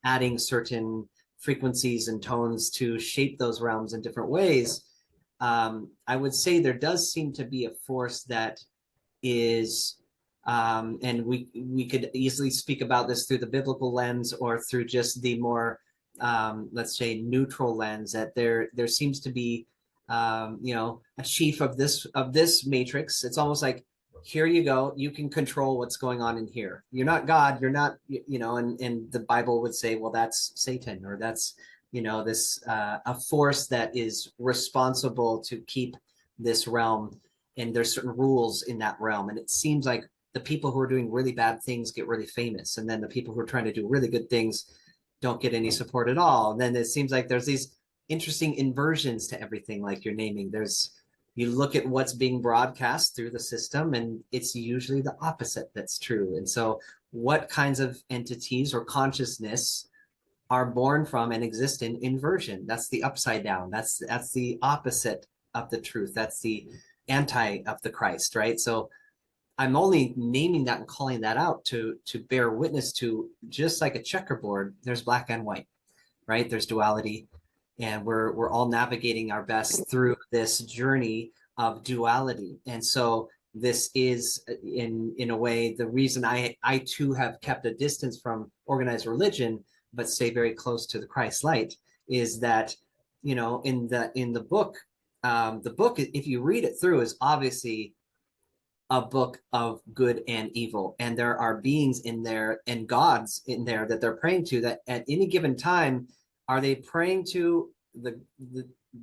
adding certain frequencies and tones to shape those realms in different ways, I would say there does seem to be a force that is, and we could easily speak about this through the biblical lens or through just the more, let's say, neutral lens, that there seems to be, a chief of this matrix. It's almost like, here you go, you can control what's going on in here. You're not God, you're not, and the Bible would say, well, that's Satan, or that's, this a force that is responsible to keep this realm, and there's certain rules in that realm. And it seems like the people who are doing really bad things get really famous, and then the people who are trying to do really good things don't get any support at all. And then it seems like there's these interesting inversions to everything, like you're naming. You look at what's being broadcast through the system, and it's usually the opposite that's true. And so what kinds of entities or consciousness are born from and exist in inversion? That's the upside down. That's the opposite of the truth. That's the anti of the Christ, right? So I'm only naming that and calling that out to bear witness to, just like a checkerboard, there's black and white, right? There's duality, and we're all navigating our best through this journey of duality. And so this is, in a way, the reason I too have kept a distance from organized religion, but stay very close to the Christ light, is that in the book, if you read it through, is obviously a book of good and evil, and there are beings in there and gods in there that they're praying to, that at any given time, are they praying to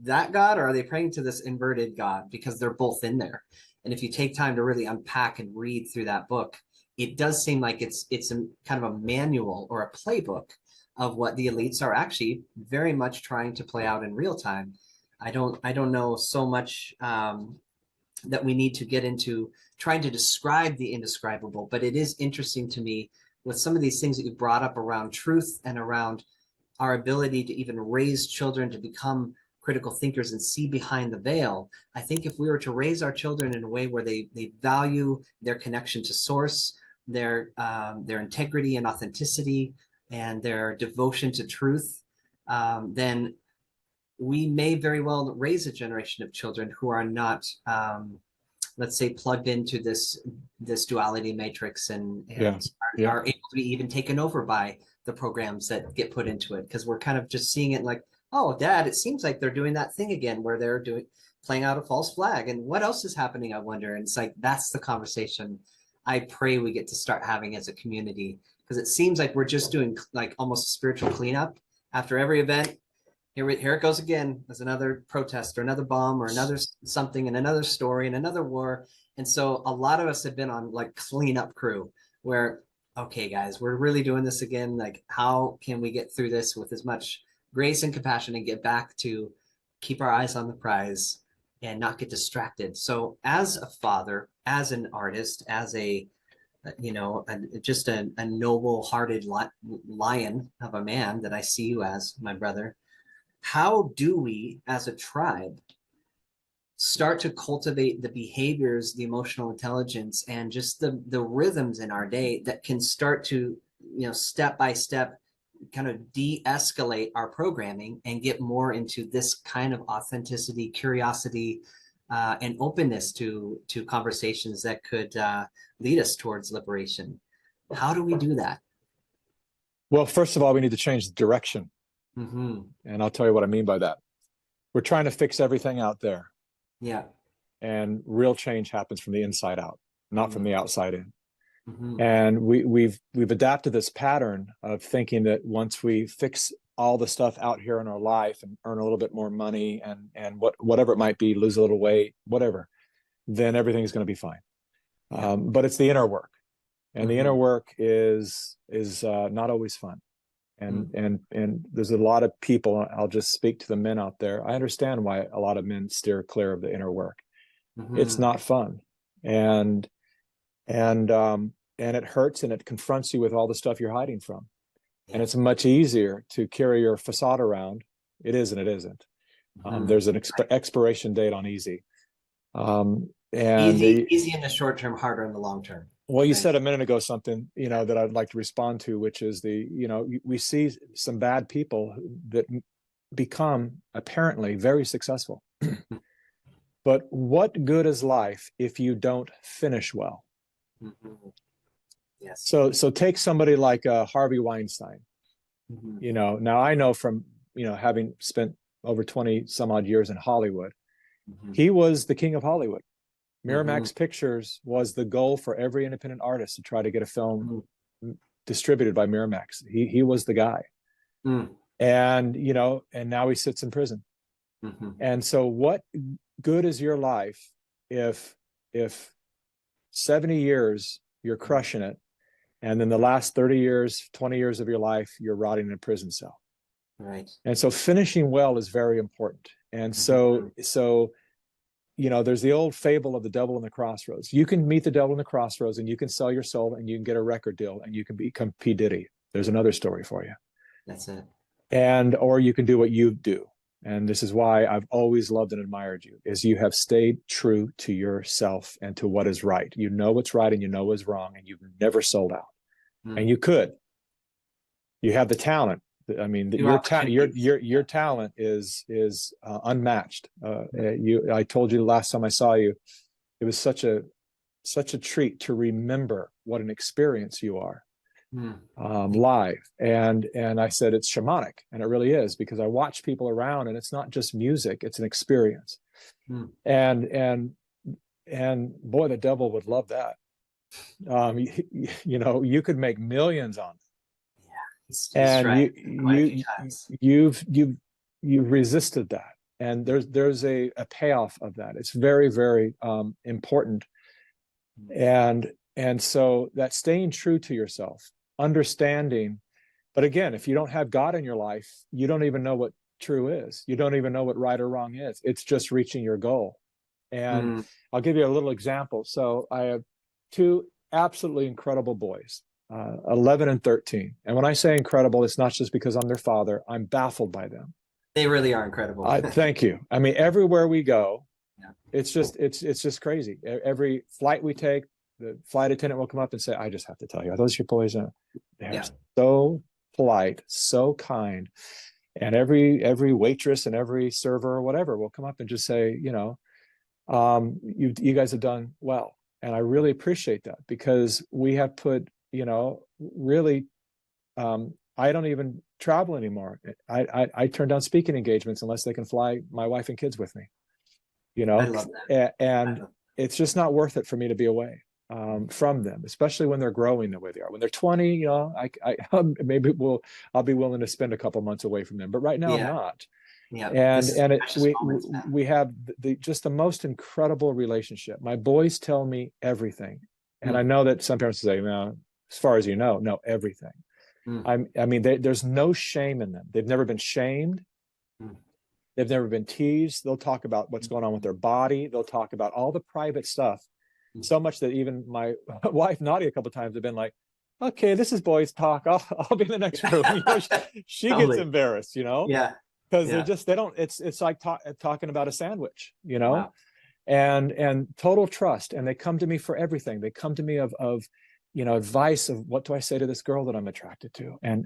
that god, or are they praying to this inverted god? Because they're both in there. And if you take time to really unpack and read through that book, it does seem like it's a kind of a manual or a playbook of what the elites are actually very much trying to play out in real time. I don't know so much that we need to get into trying to describe the indescribable, but it is interesting to me with some of these things that you brought up around truth and around our ability to even raise children to become critical thinkers and see behind the veil. I think if we were to raise our children in a way where they value their connection to source, their integrity and authenticity, and their devotion to truth, then we may very well raise a generation of children who are not, let's say, plugged into this duality matrix and are able to be even taken over by the programs that get put into it, because we're kind of just seeing it like, oh, Dad, it seems like they're doing that thing again where they're playing out a false flag, and what else is happening, I wonder. And it's like, that's the conversation I pray we get to start having as a community, because it seems like we're just doing like almost a spiritual cleanup after every event. Here it goes again. There's another protest or another bomb or another something and another story and another war. And so a lot of us have been on like cleanup crew where, okay, guys, we're really doing this again. Like, how can we get through this with as much grace and compassion and get back to keep our eyes on the prize and not get distracted? So as a father, as an artist, as just a noble-hearted lion of a man that I see you as, my brother, how do we, as a tribe, start to cultivate the behaviors, the emotional intelligence, and just the rhythms in our day that can start to, step by step, kind of de-escalate our programming and get more into this kind of authenticity, curiosity, and openness to conversations that could lead us towards liberation? How do we do that? Well, first of all, we need to change the direction. Mm-hmm. And I'll tell you what I mean by that. We're trying to fix everything out there. Yeah. And real change happens from the inside out, not from the outside in. Mm-hmm. And we've adapted this pattern of thinking that once we fix all the stuff out here in our life and earn a little bit more money and whatever it might be, lose a little weight, whatever, then everything's going to be fine. Yeah. But it's the inner work, and the inner work is not always fun. And there's a lot of people, I'll just speak to the men out there. I understand why a lot of men steer clear of the inner work. It's not fun. And it hurts, and it confronts you with all the stuff you're hiding from. And it's much easier to carry your facade around. It is and it isn't. There's an expiration date on easy. Easy in the short term, harder in the long term. Well, you said a minute ago something, that I'd like to respond to, which is we see some bad people that become apparently very successful. But what good is life if you don't finish well? Yes. So take somebody like Harvey Weinstein. Now I know from, having spent over 20 some odd years in Hollywood, he was the king of Hollywood. Miramax Pictures was the goal for every independent artist to try to get a film distributed by Miramax. He was the guy. And, and now he sits in prison. And so what good is your life if 70 years you're crushing it, and then the last 30 years, 20 years of your life, you're rotting in a prison cell? Right. And so finishing well is very important. And so there's the old fable of the devil in the crossroads. You can meet the devil in the crossroads, and you can sell your soul, and you can get a record deal, and you can become P. Diddy. There's another story for you. That's it. Or you can do what you do. And this is why I've always loved and admired you, is you have stayed true to yourself and to what is right. You know what's right and you know what's wrong, and you've never sold out. And you could. You have the talent. I mean, your talent is unmatched. I told you the last time I saw you, it was such a treat to remember what an experience you are. live. And I said, it's shamanic. And it really is, because I watch people around, and it's not just music, it's an experience. And boy, the devil would love that. You could make millions on it. Yeah, and you've resisted that. And there's a payoff of that. It's very, very important. And so that staying true to yourself, understanding. But again, if you don't have God in your life, you don't even know what true is. You don't even know what right or wrong is. It's just reaching your goal. And I'll give you a little example. So I have two absolutely incredible boys, 11 and 13. And when I say incredible, it's not just because I'm their father. I'm baffled by them. They really are incredible. Thank you. I mean, everywhere we go, it's just crazy. Every flight we take, the flight attendant will come up and say, I just have to tell you, are those your boys? They're so polite, so kind. And every waitress and every server or whatever will come up and just say, you guys have done well. And I really appreciate that, because we have put, really, I don't even travel anymore. I turn down speaking engagements unless they can fly my wife and kids with me, I love that. and it's just not worth it for me to be away from them, especially when they're growing the way they are. When they're 20, maybe I'll be willing to spend a couple months away from them, but right now I'm not. We have just the most incredible relationship. My boys tell me everything, and I know that some parents say, "No, as far as you know, no everything." There's no shame in them. They've never been shamed. They've never been teased. They'll talk about what's going on with their body. They'll talk about all the private stuff. So much that even my wife, Nadia, a couple of times have been like, okay, this is boys talk. I'll be in the next room. She gets embarrassed, because it's like talking about a sandwich, Wow. and total trust. And they come to me for everything. They come to me of advice of, what do I say to this girl that I'm attracted to? And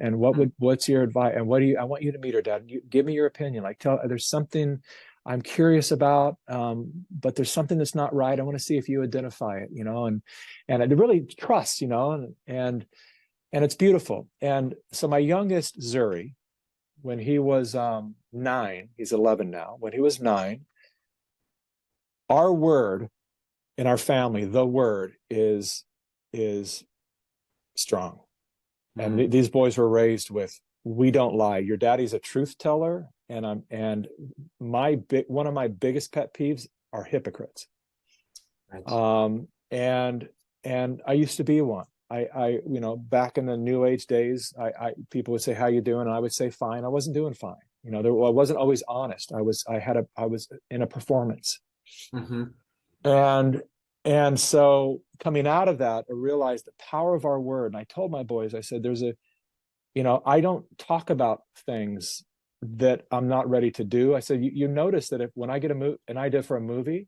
what's your advice? And I want you to meet her, Dad. Give me your opinion. Like, there's something I'm curious about, but there's something that's not right. I want to see if you identify it, and I really trust, and it's beautiful. And so my youngest, Zuri, when he was 9, he's 11 now. When he was 9, our word in our family, the word is strong. And these boys were raised with, we don't lie. Your daddy's a truth teller. And one of my biggest pet peeves are hypocrites. Right. And I used to be one. I back in the new age days, people would say, how you doing? And I would say, fine. I wasn't doing fine. I wasn't always honest. I was in a performance. And so coming out of that, I realized the power of our word. And I told my boys, I said, I don't talk about things that I'm not ready to do. I said, you notice that when I get an idea for a movie,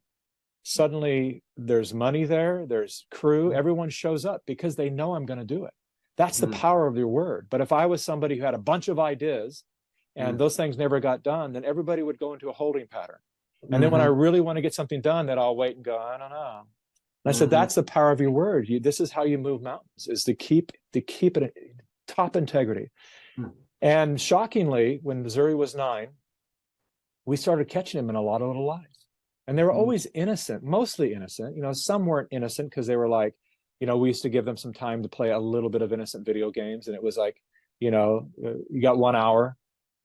suddenly there's money there, there's crew, everyone shows up because they know I'm going to do it. That's the power of your word. But if I was somebody who had a bunch of ideas and those things never got done, then everybody would go into a holding pattern. And then when I really want to get something done, then I'll wait and go, I don't know. And I said, that's the power of your word. This is how you move mountains, is to keep it in top integrity. And shockingly, when Zuri was 9, we started catching him in a lot of little lies. And they were always innocent, mostly innocent. Some weren't innocent because they were like, we used to give them some time to play a little bit of innocent video games. And it was like, you got 1 hour,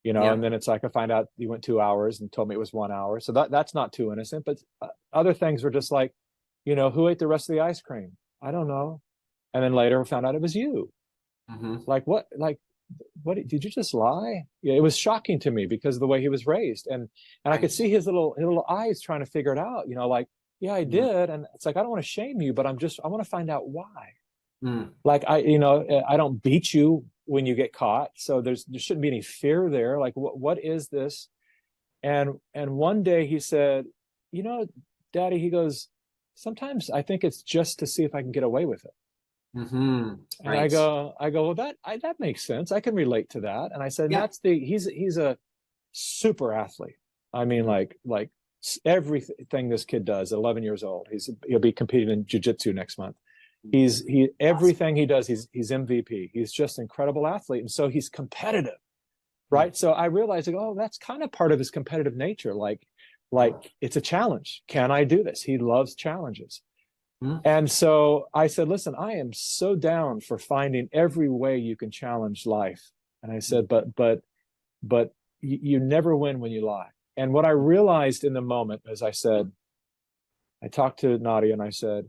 and then it's like, I find out you went 2 hours and told me it was 1 hour. So that's not too innocent. But other things were just like, who ate the rest of the ice cream? I don't know. And then later we found out it was you. Like, what? Like, what did you just lie? Yeah, it was shocking to me because of the way he was raised, and I could see his little eyes trying to figure it out. Like, yeah, I did, and it's like, I don't want to shame you, but I want to find out why. Like, I don't beat you when you get caught, so there shouldn't be any fear there. Like, what is this? And one day he said, Daddy, he goes, sometimes I think it's just to see if I can get away with it. And I go, well, that makes sense. I can relate to that. And I said, he's a super athlete. I mean, like everything this kid does at 11 years old, he'll be competing in jiu-jitsu next month. Everything he does, he's MVP. He's just an incredible athlete. And so he's competitive, right? So I realized, like, oh, that's kind of part of his competitive nature. Like it's a challenge. Can I do this? He loves challenges. And so I said, listen, I am so down for finding every way you can challenge life. And I said, but you never win when you lie. And what I realized in the moment, as I said, I talked to Nadia and I said,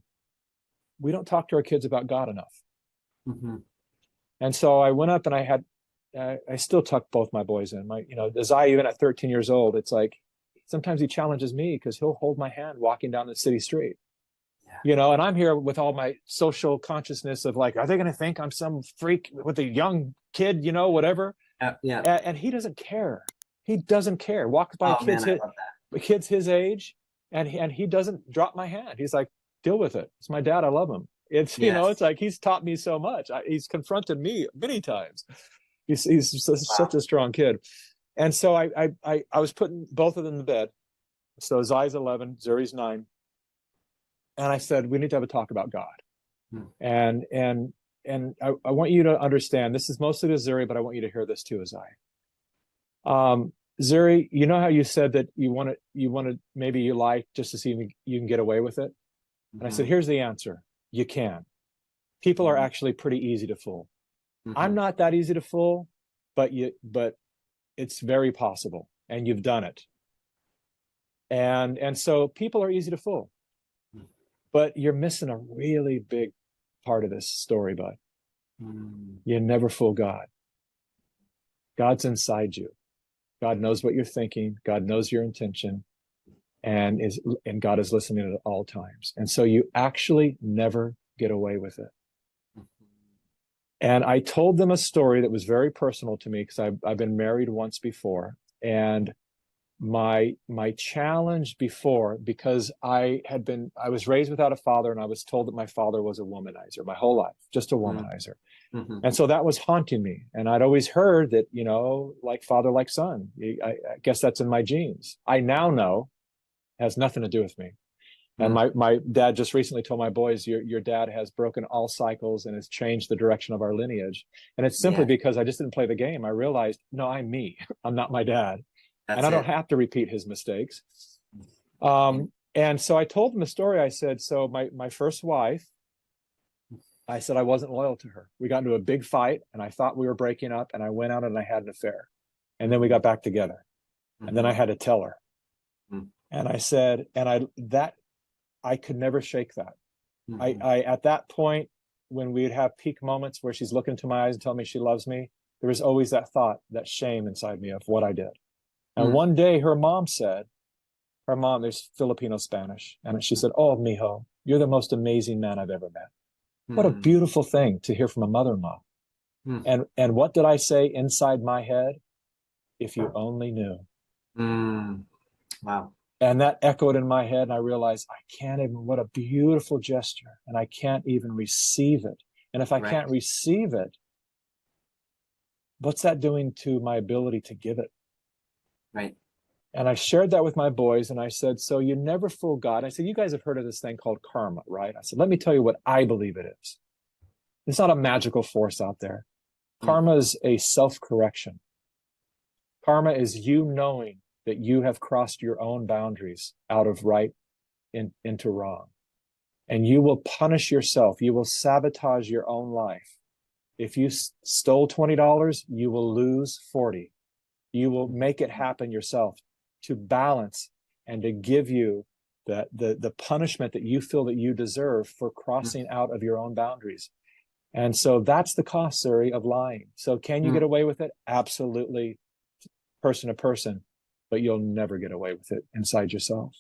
we don't talk to our kids about God enough. And so I went up and I still tuck both my boys in. Desire, even at 13 years old, it's like, sometimes he challenges me because he'll hold my hand walking down the city street. And I'm here with all my social consciousness of like, are they going to think I'm some freak with a young kid, whatever? And he doesn't care. He doesn't care. Walks by kids his age, and he doesn't drop my hand. He's like, deal with it. It's my dad. I love him. It's it's like he's taught me so much. He's confronted me many times. He's such a strong kid. And so I was putting both of them in bed. So Zai's 11, Zuri's 9. And I said, we need to have a talk about God. And I want you to understand, this is mostly to Zuri, but I want you to hear this too, Zai. Zuri, you know how you said that you want to maybe you lie just to see if you can get away with it? And I said, here's the answer. You can. People are actually pretty easy to fool. I'm not that easy to fool, but it's very possible, and you've done it. And so people are easy to fool. But you're missing a really big part of this story, bud. You never fool God. God's inside you. God knows what you're thinking. God knows your intention, and God is listening at all times. And so you actually never get away with it. And I told them a story that was very personal to me because I've been married once before, and my challenge before, because I was raised without a father, and I was told that my father was a womanizer my whole life, just a womanizer. And so that was haunting me. And I'd always heard that, like father, like son. I guess that's in my genes. I now know it has nothing to do with me. And my dad just recently told my boys, your dad has broken all cycles and has changed the direction of our lineage. And it's simply because I just didn't play the game. I realized, no, I'm me. I'm not my dad. And I don't have to repeat his mistakes. And so I told him the story. I said, so my first wife, I said I wasn't loyal to her. We got into a big fight, and I thought we were breaking up, and I went out and I had an affair. And then we got back together. And then I had to tell her. And I said, I could never shake that. I at that point, when we'd have peak moments where she's looking into my eyes and telling me she loves me, there was always that thought, that shame inside me of what I did. And one day her mom, there's Filipino Spanish, and she said, oh, mijo, you're the most amazing man I've ever met. What a beautiful thing to hear from a mother-in-law. And what did I say inside my head? If you only knew. Wow. And that echoed in my head, and I realized what a beautiful gesture, and I can't even receive it. And if I can't receive it, what's that doing to my ability to give it? Right. And I shared that with my boys, and I said, so you never fool God. I said, you guys have heard of this thing called karma, right? I said, let me tell you what I believe it is. It's not a magical force out there. Karma is a self-correction. Karma is you knowing that you have crossed your own boundaries out of right into wrong. And you will punish yourself. You will sabotage your own life. If you stole $20, you will lose 40. You will make it happen yourself to balance and to give you the punishment that you feel that you deserve for crossing out of your own boundaries. And so that's the cost, Suri, of lying. So can you get away with it? Absolutely, person to person, but you'll never get away with it inside yourself.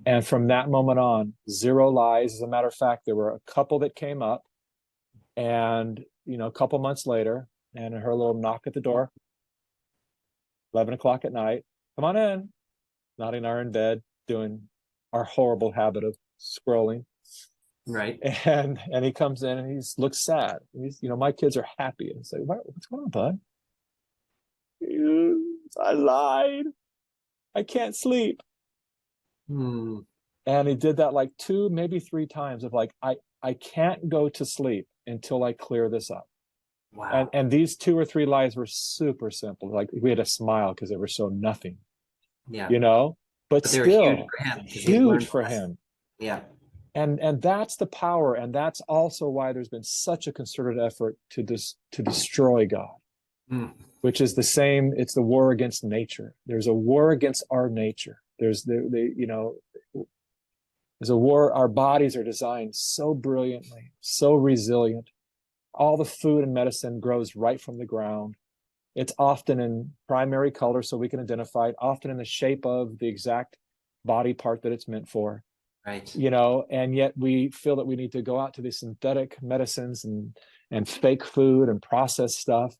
And from that moment on, zero lies. As a matter of fact, there were a couple that came up, and a couple months later, and her little knock at the door, 11 o'clock at night, come on in. Nadia and I are in bed doing our horrible habit of scrolling. Right. And he comes in and he looks sad. He's, my kids are happy. And it's like, what's going on, bud? I lied. I can't sleep. And he did that like 2, maybe 3 times of like, I can't go to sleep until I clear this up. Wow. And these 2 or 3 lies were super simple. Like we had to smile because they were so nothing, Yeah. you know, but But they were huge still for him because he had huge learned for the lesson. him. Yeah. And that's the power. And that's also why there's been such a concerted effort to destroy God, Mm. which is the same. It's the war against nature. There's a war against our nature. There's there's a war. Our bodies are designed so brilliantly, so resilient. All the food and medicine grows right from the ground. It's often in primary color so we can identify it, often in the shape of the exact body part that it's meant for. Right. And yet we feel that we need to go out to these synthetic medicines and fake food and processed stuff.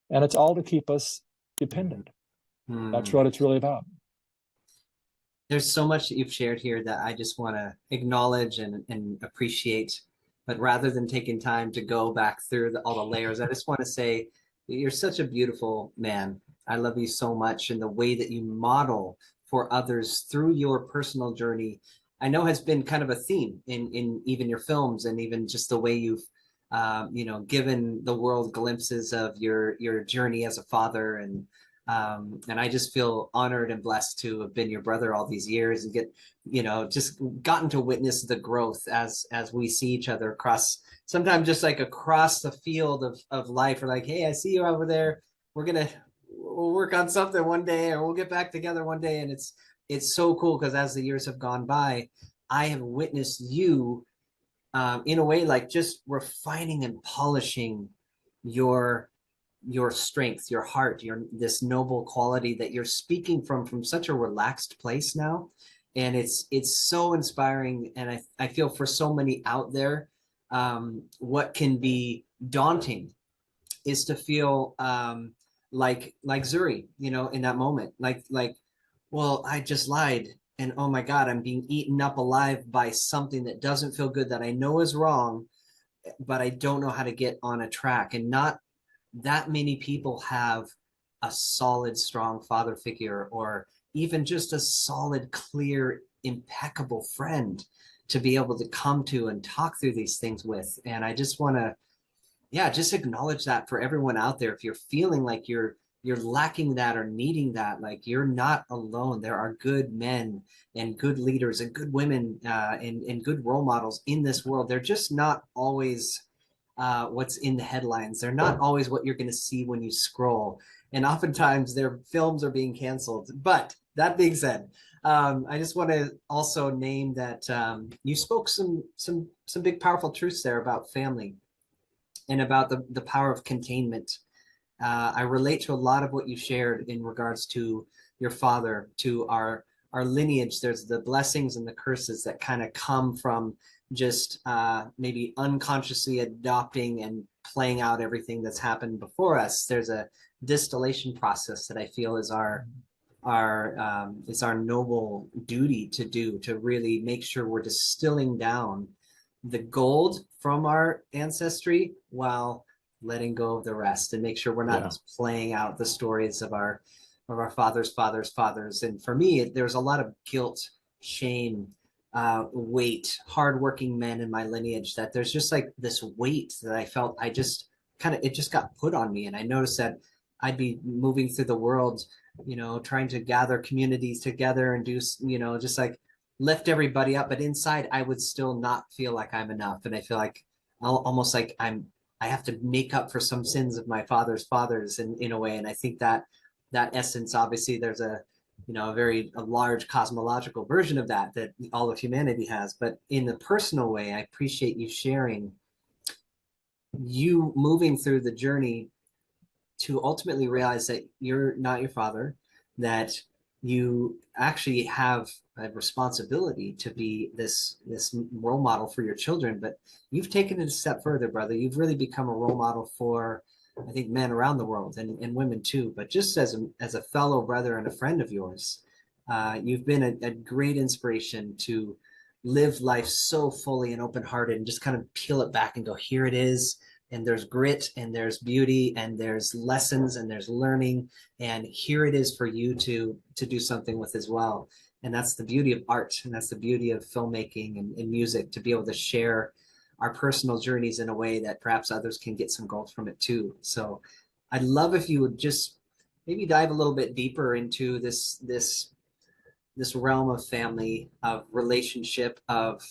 And it's all to keep us dependent. That's Mm. what it's really about. There's so much that you've shared here that I just want to acknowledge and appreciate. But rather than taking time to go back through all the layers, I just want to say you're such a beautiful man. I love you so much, and the way that you model for others through your personal journey, I know has been kind of a theme in even your films, and even just the way you've given the world glimpses of your journey as a father. And I just feel honored and blessed to have been your brother all these years and get, just gotten to witness the growth as we see each other across, sometimes just like across the field of life. We're like, hey, I see you over there. We'll work on something one day, or we'll get back together one day. And it's so cool because as the years have gone by, I have witnessed you in a way like just refining and polishing your strength, your heart, your this noble quality that you're speaking from such a relaxed place now. And it's so inspiring. And I feel for so many out there, what can be daunting is to feel like Zuri, in that moment, like, well, I just lied, and oh my God, I'm being eaten up alive by something that doesn't feel good, that I know is wrong, but I don't know how to get on a track. And not that many people have a solid, strong father figure, or even just a solid, clear, impeccable friend to be able to come to and talk through these things with. And I just want to, yeah, just acknowledge that for everyone out there. If you're feeling like you're lacking that or needing that, like, you're not alone. There are good men and good leaders and good women and good role models in this world. They're just not always what's in the headlines. They're not always what you're going to see when you scroll. And oftentimes their films are being canceled. But that being said, I just want to also name that you spoke some big powerful truths there about family and about the power of containment. I relate to a lot of what you shared in regards to your father, to our lineage. There's the blessings and the curses that kind of come from just maybe unconsciously adopting and playing out everything that's happened before us. There's a distillation process that I feel is our noble duty to do, to really make sure we're distilling down the gold from our ancestry while letting go of the rest, and make sure we're not just playing out the stories of our fathers. And for me, there's a lot of guilt, shame, weight, hardworking men in my lineage, that there's just like this weight that I felt it just got put on me. And I noticed that I'd be moving through the world, trying to gather communities together and do, just like lift everybody up. But inside, I would still not feel like I'm enough. And I feel like almost like I have to make up for some sins of my father's fathers in a way. And I think that essence, obviously there's a large cosmological version of that all of humanity has. But in the personal way, I appreciate you sharing, you moving through the journey to ultimately realize that you're not your father, that you actually have a responsibility to be this role model for your children. But you've taken it a step further, brother. You've really become a role model for, I think, men around the world, and women too. But just as a fellow brother and a friend of yours, you've been a great inspiration to live life so fully and open-hearted, and just kind of peel it back and go, here it is. And there's grit, and there's beauty, and there's lessons, and there's learning, and here it is for you to do something with as well. And that's the beauty of art, and that's the beauty of filmmaking and music, to be able to share our personal journeys in a way that perhaps others can get some gold from it too. So I'd love if you would just maybe dive a little bit deeper into this realm of family, of relationship, of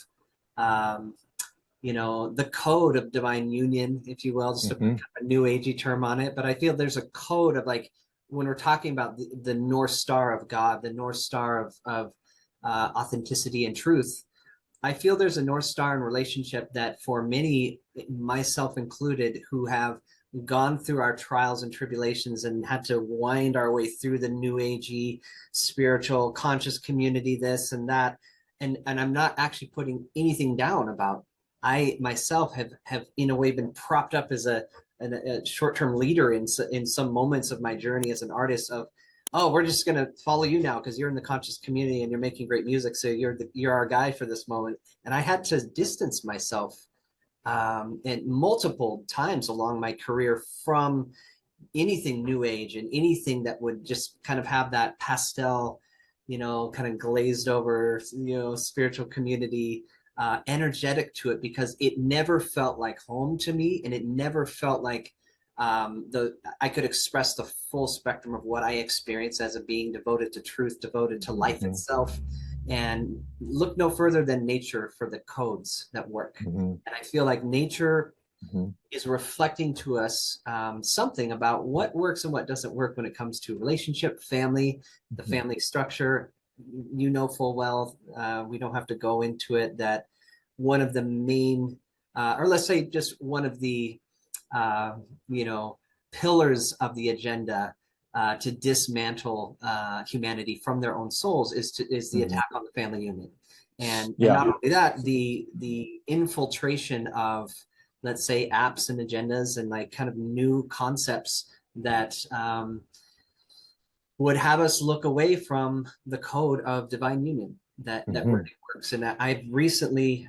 the code of divine union, if you will, just a new agey term on it. But I feel there's a code of, like, when we're talking about the North Star of God, the North Star of authenticity and truth, I feel there's a North Star in relationship that for many, myself included, who have gone through our trials and tribulations and had to wind our way through the new agey spiritual conscious community, this and that. And I'm not actually putting anything down about, I myself have in a way been propped up as a short-term leader in some moments of my journey as an artist of, oh, we're just going to follow you now because you're in the conscious community and you're making great music. So you're our guy for this moment. And I had to distance myself and multiple times along my career from anything new age and anything that would just kind of have that pastel, kind of glazed over, spiritual community energetic to it, because it never felt like home to me, and it never felt like I could express the full spectrum of what I experience as a being devoted to truth, devoted to life itself, and look no further than nature for the codes that work. And I feel like nature is reflecting to us something about what works and what doesn't work when it comes to relationship, family, the family structure. Full well, we don't have to go into it, that one of the main, or let's say just one of the, pillars of the agenda to dismantle humanity from their own souls is the attack on the family unit. And not only that, the infiltration of, let's say, apps and agendas and like kind of new concepts that would have us look away from the code of divine union that really works. And I've recently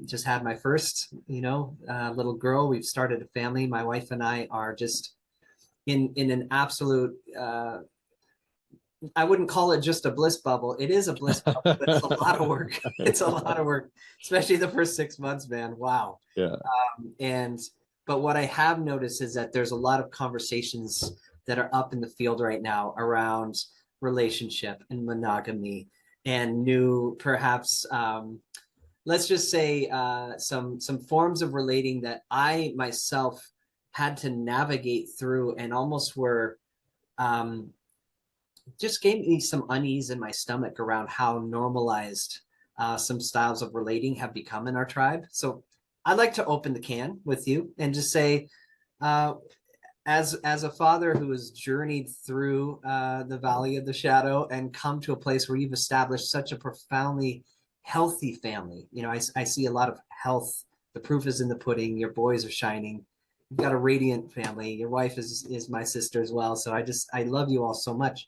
just had my first, little girl. We've started a family. My wife and I are just in an absolute, I wouldn't call it just a bliss bubble. It is a bliss bubble, but it's a lot of work. It's a lot of work, especially the first 6 months, man. Wow. Yeah. But what I have noticed is that there's a lot of conversations that are up in the field right now around relationship and monogamy and new, perhaps, let's just say some forms of relating that I myself had to navigate through, and almost were just gave me some unease in my stomach around how normalized some styles of relating have become in our tribe. So I'd like to open the can with you and just say, as a father who has journeyed through the valley of the shadow and come to a place where you've established such a profoundly healthy family, I see a lot of health. The proof is in the pudding. Your boys are shining. You've got a radiant family. Your wife is my sister as well. So I love you all so much.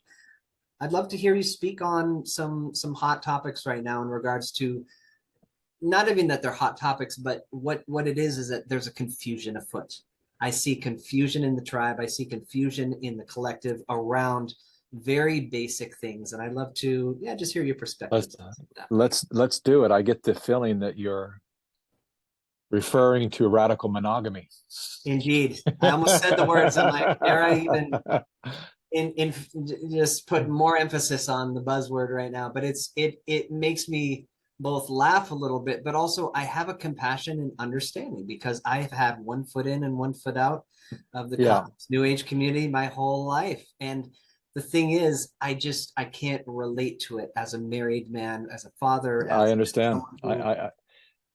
I'd love to hear you speak on some hot topics right now in regards to, not even that they're hot topics, but what it is that there's a confusion afoot. I see confusion in the tribe. I see confusion in the collective around very basic things. And I'd love to, just hear your perspective. Let's do it. I get the feeling that you're referring to radical monogamy. Indeed. I almost said the words. I'm like, dare I even just put more emphasis on the buzzword right now? But it makes me both laugh a little bit, but also I have a compassion and understanding, because I've had one foot in and one foot out of the new age community my whole life. And the thing is, I can't relate to it as a married man, as a father. I understand. I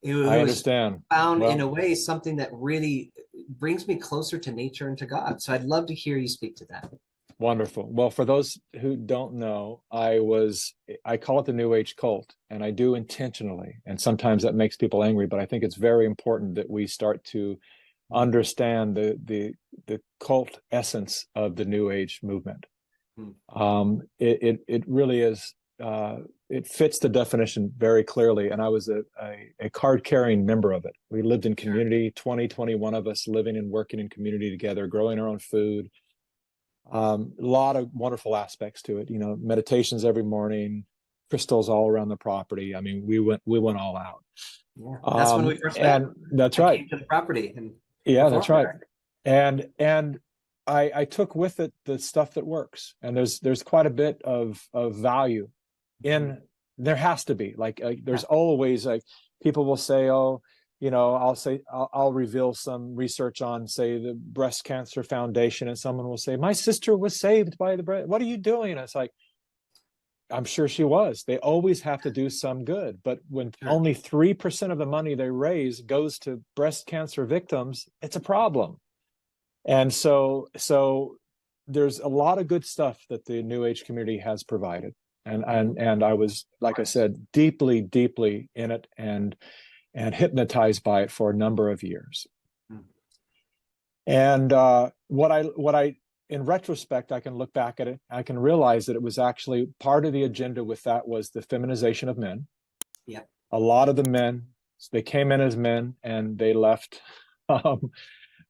understand. Found in a way something that really brings me closer to nature and to God. So I'd love to hear you speak to that. Wonderful. Well, for those who don't know, I call it the New Age cult, and I do intentionally. And sometimes that makes people angry, but I think it's very important that we start to understand the cult essence of the New Age movement. It really is. It fits the definition very clearly. And I was a card-carrying member of it. We lived in community, 21 of us living and working in community together, growing our own food. A lot of wonderful aspects to it, meditations every morning, crystals all around the property. I mean, we went all out. Yeah, that's when we first met. And that's I right. came to the property and Yeah, that's right. And I took with it the stuff that works, and there's quite a bit of value in. There has to be like there's always like people will say, oh, I'll reveal some research on, say, the Breast Cancer Foundation, and someone will say, my sister was saved by the breast. What are you doing? And it's like, I'm sure she was. They always have to do some good, but when only 3% of the money they raise goes to breast cancer victims, it's a problem. And so there's a lot of good stuff that the New Age community has provided. And I was, like I said, deeply, deeply in it and hypnotized by it for a number of years. And what I in retrospect, I can look back at it, I can realize that it was actually part of the agenda with that was the feminization of men. Yeah. A lot of the men, they came in as men and they left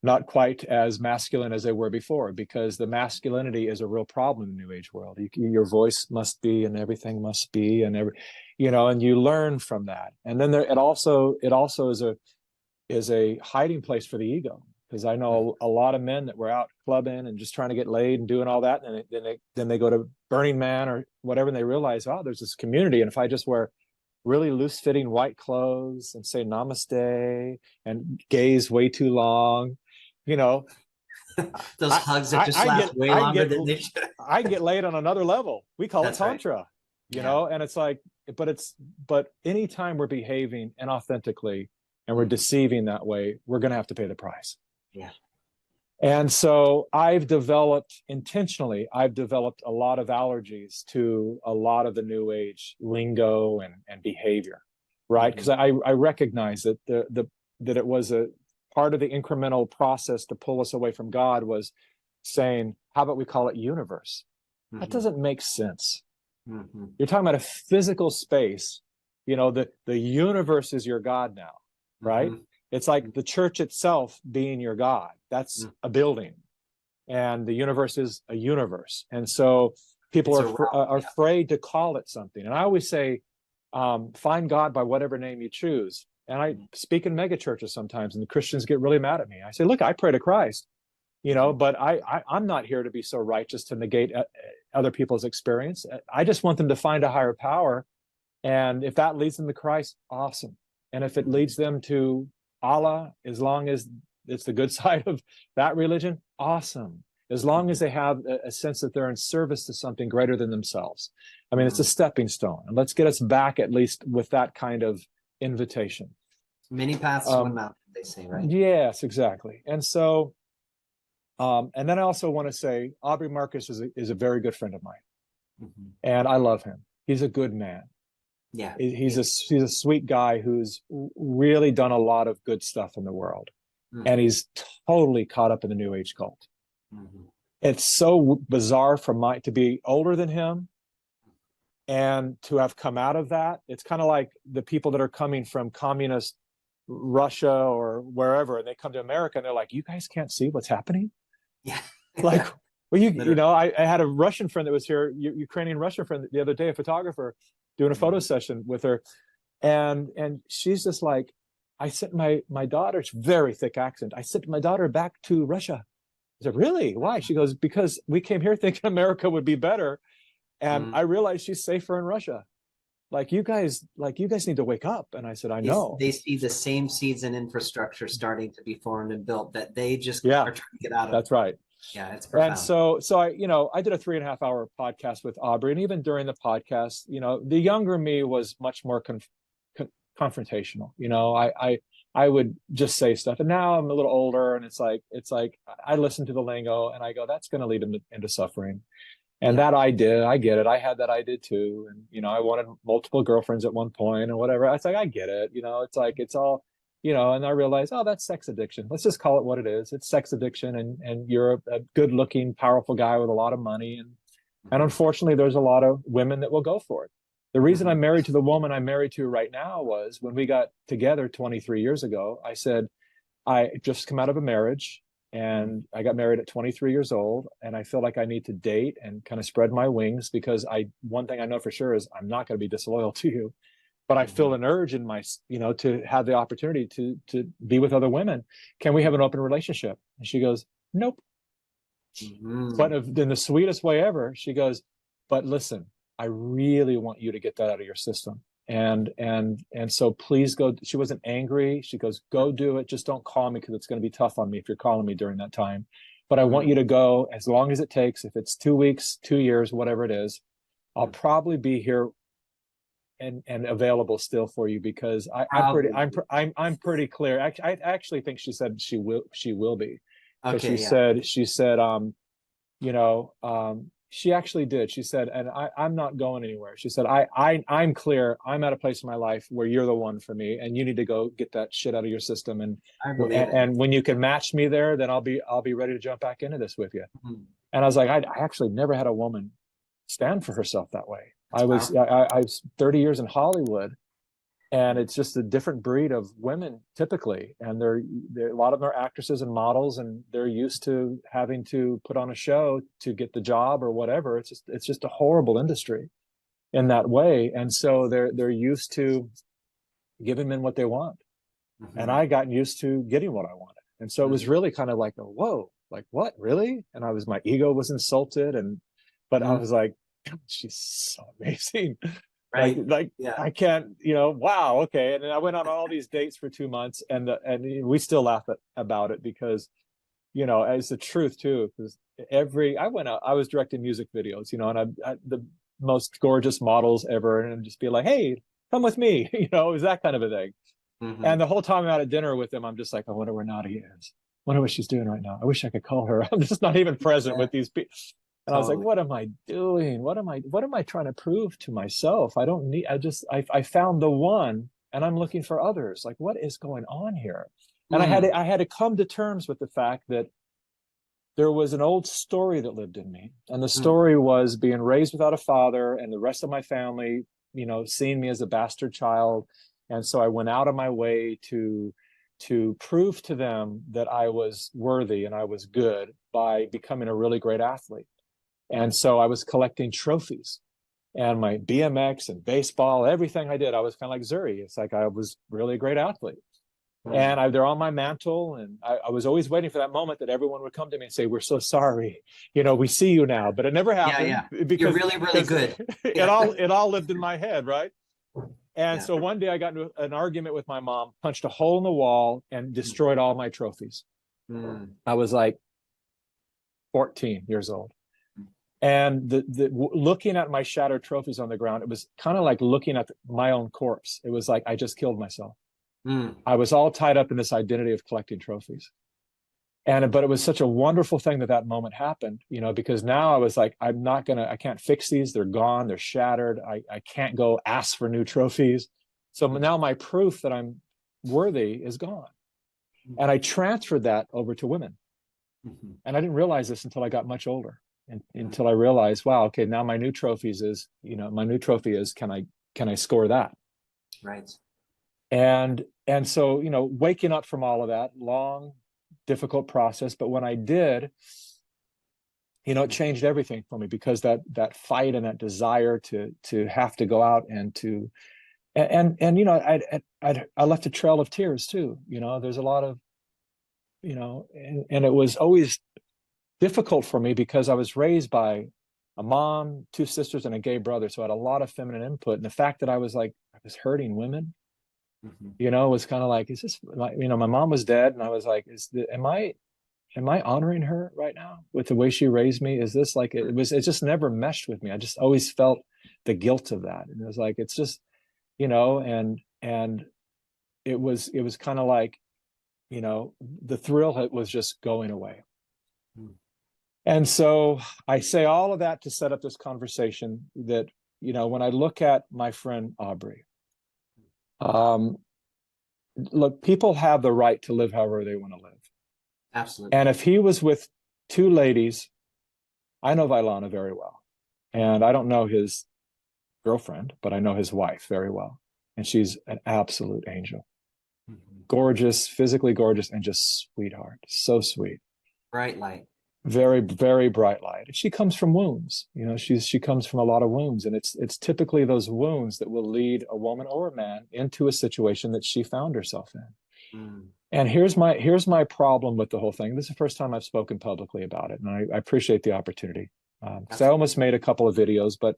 not quite as masculine as they were before, because the masculinity is a real problem in the New Age world. Your voice must be, and everything must be, and and you learn from that. And then it also is a hiding place for the ego, because I know a lot of men that were out clubbing and just trying to get laid and doing all that, and then they go to Burning Man or whatever, and they realize, oh, there's this community, and if I just wear really loose-fitting white clothes and say namaste and gaze way too long, those hugs that just last way longer than they should. I get laid on another level. We call it tantra, right. And it's like, but anytime we're behaving inauthentically and we're deceiving that way, we're going to have to pay the price. Yeah. And so intentionally, I've developed a lot of allergies to a lot of the New Age lingo and behavior, right? Because I recognize that that it was a part of the incremental process to pull us away from God was saying, how about we call it universe? That doesn't make sense. You're talking about a physical space, the universe is your God now, right? It's like the church itself being your God. That's a building, and the universe is a universe. And so people are afraid to call it something. And I always say, find God by whatever name you choose. And I speak in mega churches sometimes, and the Christians get really mad at me. I say, look, I pray to Christ, but I'm not here to be so righteous to negate other people's experience. I just want them to find a higher power. And if that leads them to Christ, awesome. And if it leads them to Allah, as long as it's the good side of that religion, awesome. As long as they have a sense that they're in service to something greater than themselves. I mean, it's a stepping stone. And let's get us back at least with that kind of invitation. Many paths to one mountain, they say, right? Yes, exactly. And so, and then I also want to say, Aubrey Marcus is a very good friend of mine. And I love him. He's a good man. Yeah, he's a sweet guy who's really done a lot of good stuff in the world, and he's totally caught up in the New Age cult. It's so bizarre to be older than him and to have come out of that. It's kind of like the people that are coming from communist Russia or wherever, and they come to America and they're like, "You guys can't see what's happening." Yeah, like, well, I had a Russian friend that was here, Ukrainian Russian friend the other day, a photographer, doing a photo session with her, and she's just like, I sent my daughter's very thick accent. I sent my daughter back to Russia. I said, really? Why? She goes, because we came here thinking America would be better, and I realized she's safer in Russia. You guys need to wake up. And I said, I know. They see the same seeds and infrastructure starting to be formed and built that they just are trying to get out of. That's right. Yeah, it's profound. And so I did a 3.5-hour podcast with Aubrey, and even during the podcast, the younger me was much more confrontational. I would just say stuff, and now I'm a little older, and it's like I listen to the lingo and I go, that's going to lead him into suffering. And that I did. I get it. I had that. I did too. And I wanted multiple girlfriends at one point and whatever. It's like, I get it. It's like, it's all, and I realized, oh, that's sex addiction. Let's just call it what it is. It's sex addiction, and you're a good looking, powerful guy with a lot of money. And unfortunately, there's a lot of women that will go for it. The reason I'm married to the woman I'm married to right now was when we got together 23 years ago, I said, I just come out of a marriage. and I got married at 23 years old, and I feel like I need to date and kind of spread my wings, because one thing I know for sure is I'm not going to be disloyal to you, but I feel an urge in my, to have the opportunity to be with other women. Can we have an open relationship? And she goes, nope. But in the sweetest way ever, she goes, but listen, I really want you to get that out of your system. And so please go. She wasn't angry. She goes, go do it. Just don't call me, because it's going to be tough on me if you're calling me during that time. But I want you to go as long as it takes. If it's 2 weeks, 2 years, whatever it is, I'll probably be here and available still for you, because I'm pretty clear. I actually think she said she will be. Because she said, she actually did. She said, and I'm not going anywhere. She said, I'm clear. I'm at a place in my life where you're the one for me, and you need to go get that shit out of your system. And when you can match me there, then I'll be ready to jump back into this with you. And I was like, I actually never had a woman stand for herself that way. I was 30 years in Hollywood, and it's just a different breed of women typically. And they're a lot of them are actresses and models, and they're used to having to put on a show to get the job or whatever. It's just a horrible industry in that way. And so they're used to giving men what they want. And I got used to getting what I wanted. And so it was really kind of like, whoa, like what, really? And my ego was insulted. But I was like, she's so amazing. Right. I can't, wow. Okay. And then I went on all these dates for 2 months, and we still laugh about it, because, it's the truth too. Because I went out, I was directing music videos, and I the most gorgeous models ever, and just be like, hey, come with me. It was that kind of a thing. And the whole time I'm out at dinner with them, I'm just like, I wonder where Nadia is. I wonder what she's doing right now. I wish I could call her. I'm just not even present with these people. And I was like, what am I doing? What am I trying to prove to myself? I found the one, and I'm looking for others. Like, what is going on here? And I had to come to terms with the fact that there was an old story that lived in me. And the story was being raised without a father, and the rest of my family, seeing me as a bastard child. And so I went out of my way to prove to them that I was worthy and I was good by becoming a really great athlete. And so I was collecting trophies, and my BMX and baseball, everything I did, I was kind of like Zuri. It's like I was really a great athlete. And they're on my mantle, and I was always waiting for that moment that everyone would come to me and say, we're so sorry, we see you now. But it never happened. Because you're really, really good. It all lived in my head, right? And so one day I got into an argument with my mom, punched a hole in the wall, and destroyed all my trophies. I was like 14 years old. And looking at my shattered trophies on the ground, it was kind of like looking at my own corpse. It was like I just killed myself. I was all tied up in this identity of collecting trophies. But it was such a wonderful thing that moment happened, because now I was like, I can't fix these. They're gone. They're shattered. I can't go ask for new trophies. So now my proof that I'm worthy is gone. And I transferred that over to women. And I didn't realize this until I got much older. And until I realized, wow, okay, now my new trophy is, can I score that? Right. And so, waking up from all of that, long, difficult process. But when I did, it changed everything for me, because that fight and that desire to have to go out I left a trail of tears too. There's a lot of, and it was always difficult for me, because I was raised by a mom, 2 sisters, and a gay brother. So I had a lot of feminine input. And the fact that I was hurting women, was kind of like, is this, my mom was dead. And I was like, am I honoring her right now with the way she raised me? Is this like, it just never meshed with me. I just always felt the guilt of that. And it was like, it's just, and it was kind of like, the thrill was just going away. And so I say all of that to set up this conversation that, when I look at my friend Aubrey, look, people have the right to live however they want to live. Absolutely. And if he was with 2 ladies, I know Vailana very well. And I don't know his girlfriend, but I know his wife very well. And she's an absolute angel. Gorgeous, physically gorgeous, and just sweetheart. So sweet. Bright light. very, very bright light. She comes from wounds. She comes from a lot of wounds, and it's typically those wounds that will lead a woman or a man into a situation that she found herself in. Mm. And here's my problem with the whole thing. This is the first time I've spoken publicly about it, and I appreciate the opportunity, because I almost made a couple of videos, but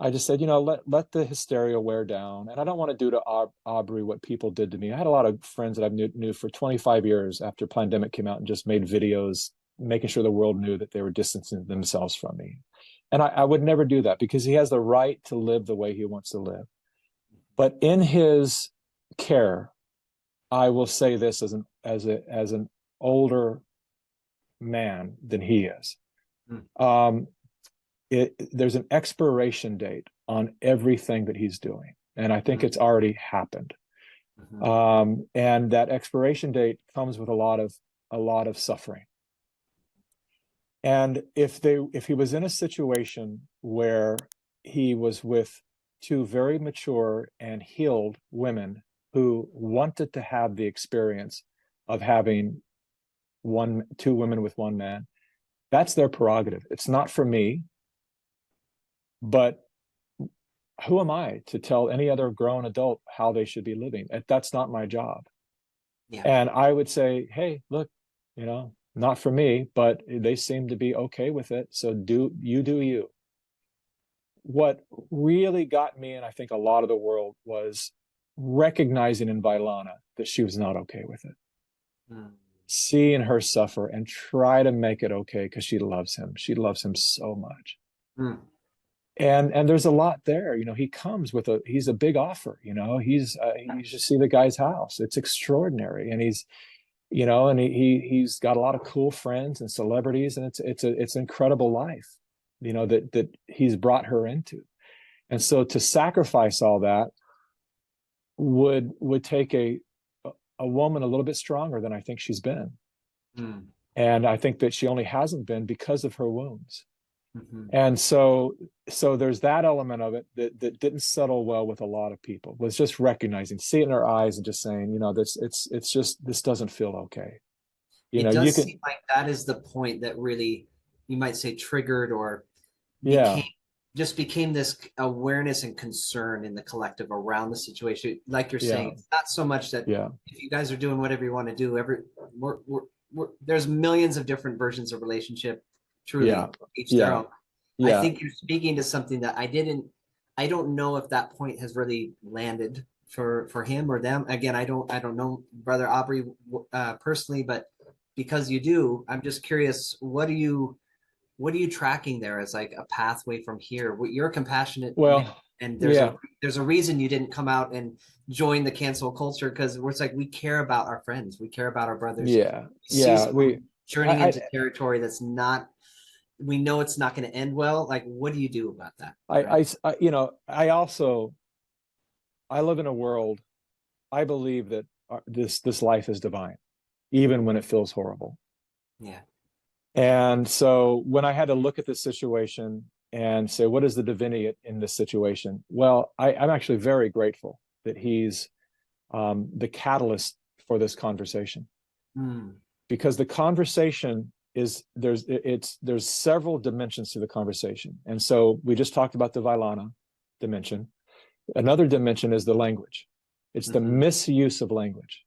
I just said, let the hysteria wear down. And I don't want to do to Aubrey what people did to me. I had a lot of friends that I knew for 25 years after pandemic came out and just made videos, making sure the world knew that they were distancing themselves from me. And I would never do that, because he has the right to live the way he wants to live. But in his care, I will say this as an older man than he is. There's an expiration date on everything that he's doing, and I think it's already happened. And that expiration date comes with a lot of suffering. And if he was in a situation where he was with two very mature and healed women who wanted to have the experience of having two women with one man, that's their prerogative. It's not for me. But who am I to tell any other grown adult how they should be living? That's not my job. Yeah. And I would say, hey, look, not for me, but they seem to be okay with it. So do you. What really got me, and I think a lot of the world, was recognizing in Vailana that she was not okay with it. Seeing her suffer and try to make it okay, because she loves him. She loves him so much. And there's a lot there. He comes with he's a big offer. You should see the guy's house. It's extraordinary. And he's got a lot of cool friends and celebrities, and it's an incredible life, that he's brought her into. And so to sacrifice all that would take a woman a little bit stronger than I think she's been. And I think that she only hasn't been because of her wounds. And so there's that element of it that didn't settle well with a lot of people, was just recognizing, see it in her eyes and just saying, this doesn't feel okay. It does seem like that is the point that really, you might say, triggered or became this awareness and concern in the collective around the situation. Like you're saying, it's not so much that if you guys are doing whatever you want to do, there's millions of different versions of relationship. Truly, each their own. I think you're speaking to something that I don't know if that point has really landed for him or them. Again, I don't know Brother Aubrey personally, but because you do, I'm just curious, what are you tracking there as like a pathway from here? You're compassionate, and there's a reason you didn't come out and join the cancel culture, because it's like, we care about our friends, we care about our brothers. We journeying into territory that's not, we know it's not going to end well. Like, what do you do about that? I live in a world, I believe that this life is divine, even when it feels horrible. And so when I had to look at this situation and say, what is the divinity in this situation? Well, I'm actually very grateful that he's the catalyst for this conversation. Because the conversation is, there's several dimensions to the conversation. And so we just talked about the Vailana dimension. Another dimension is the language. It's the misuse of language.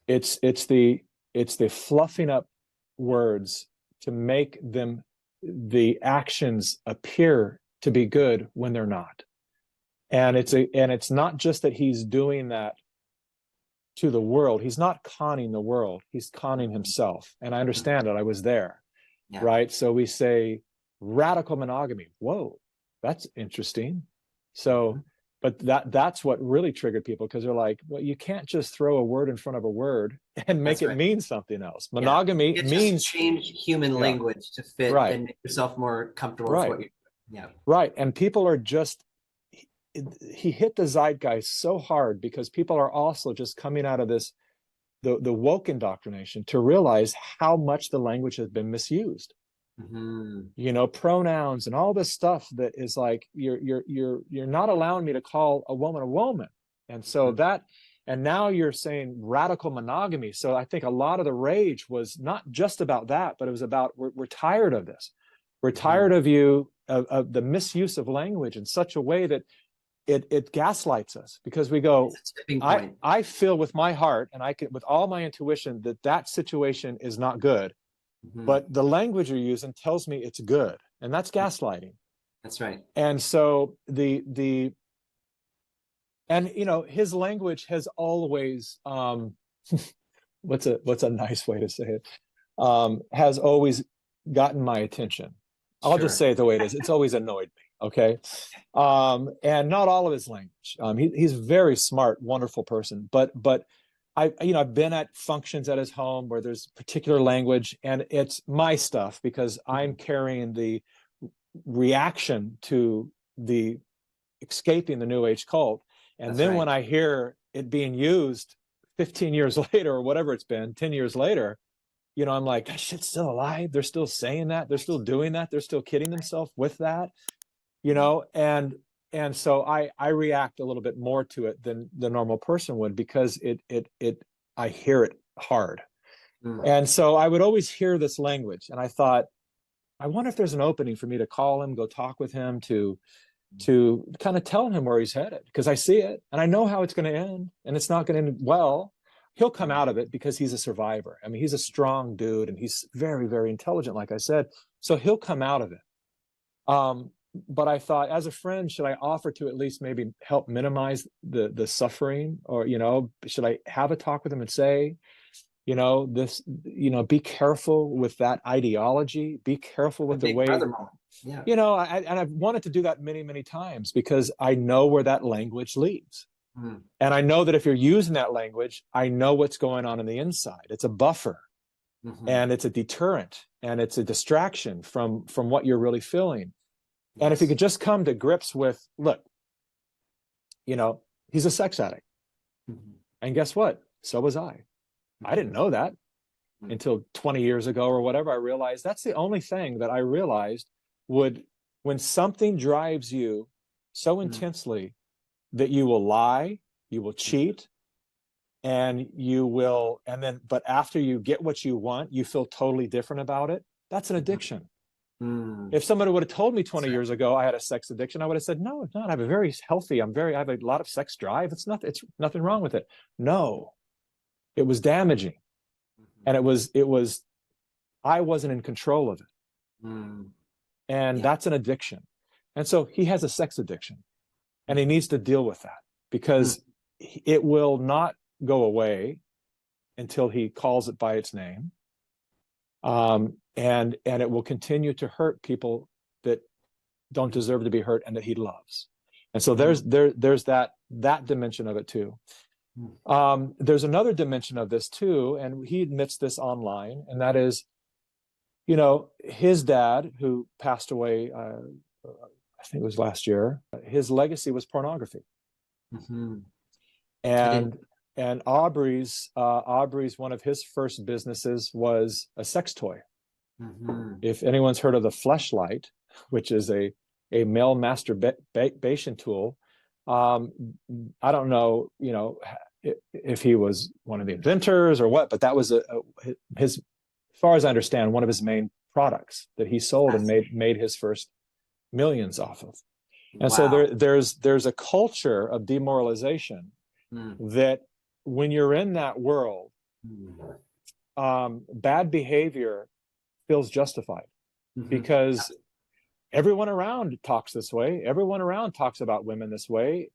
It's the fluffing up words to make the actions appear to be good when they're not. And it's not just that he's doing that to the world. He's not conning the world. He's conning himself. And I understand it. I was there. Right. So we say radical monogamy. Whoa, that's interesting. So, but that's what really triggered people, because they're like, well, you can't just throw a word in front of a word and make it mean something else. Monogamy means just change human language to fit and make yourself more comfortable with what you're. Right. And people are just, he hit the zeitgeist so hard, because people are also just coming out of this, the woke indoctrination, to realize how much the language has been misused. Pronouns and all this stuff that is like, you're not allowing me to call a woman a woman. And so And now you're saying radical monogamy. So I think a lot of the rage was not just about that, but it was about, we're tired of this. We're tired of you, of the misuse of language in such a way that it gaslights us, because we go, I feel with my heart and I can, with all my intuition, that situation is not good. But the language you're using tells me it's good. And that's gaslighting. That's right. And so and you know, his language has always what's a nice way to say it, has always gotten my attention. I'll just say it the way it is. It's always annoyed me. Okay. And not all of his language. He's a very smart, wonderful person, but I've been at functions at his home where there's particular language, and it's my stuff because I'm carrying the reaction to the escaping the New Age cult. And then when I hear it being used 15 years later, or whatever it's been, 10 years later, you know, I'm like, that shit's still alive. They're still saying that. They're still doing that. They're still kidding themselves with that, you know? And so I react a little bit more to it than the normal person would, because I hear it hard. And so I would always hear this language. And I thought, I wonder if there's an opening for me to call him, go talk with him, to kind of tell him where he's headed, because I see it and I know how it's going to end, and it's not going to end well. He'll come out of it because he's a survivor. I mean, he's a strong dude and he's very, very intelligent, like I said. So he'll come out of it. But I thought, as a friend, should I offer to at least maybe help minimize the suffering? Or, you know, should I have a talk with him and say, you know, this, you know, be careful with that ideology, be careful with the way, you know, and I've wanted to do that many, many times, because I know where that language leads. And I know that if you're using that language, I know what's going on the inside. It's a buffer, and it's a deterrent, and it's a distraction from what you're really feeling. And if you could just come to grips with, look, you know, he's a sex addict. And guess what? So was I. I didn't know that until 20 years ago or whatever. I realized that's the only thing that I realized would, when something drives you so intensely that you will lie, you will cheat, and you will, and then, but after you get what you want, you feel totally different about it. That's an addiction. If somebody would have told me 20 years ago I had a sex addiction, I would have said, no, it's not. I have a very healthy, I have a lot of sex drive. It's nothing wrong with it. No, it was damaging. And I wasn't in control of it. And that's an addiction. And so he has a sex addiction, and he needs to deal with that, because it will not go away until he calls it by its name. And it will continue to hurt people that don't deserve to be hurt and that he loves. And so there's that dimension of it too. There's another dimension of this too, and he admits this online, and that is, you know, his dad, who passed away, I think it was last year, his legacy was pornography. And Aubrey's one of his first businesses was a sex toy. If anyone's heard of the Fleshlight, which is a male masturbation tool, I don't know, you know, if he was one of the inventors or what, but that was his, as far as I understand, one of his main products that he sold and made his first millions off of. And so there's a culture of demoralization that when you're in that world, bad behavior feels justified, because everyone around talks this way. Everyone around talks about women this way,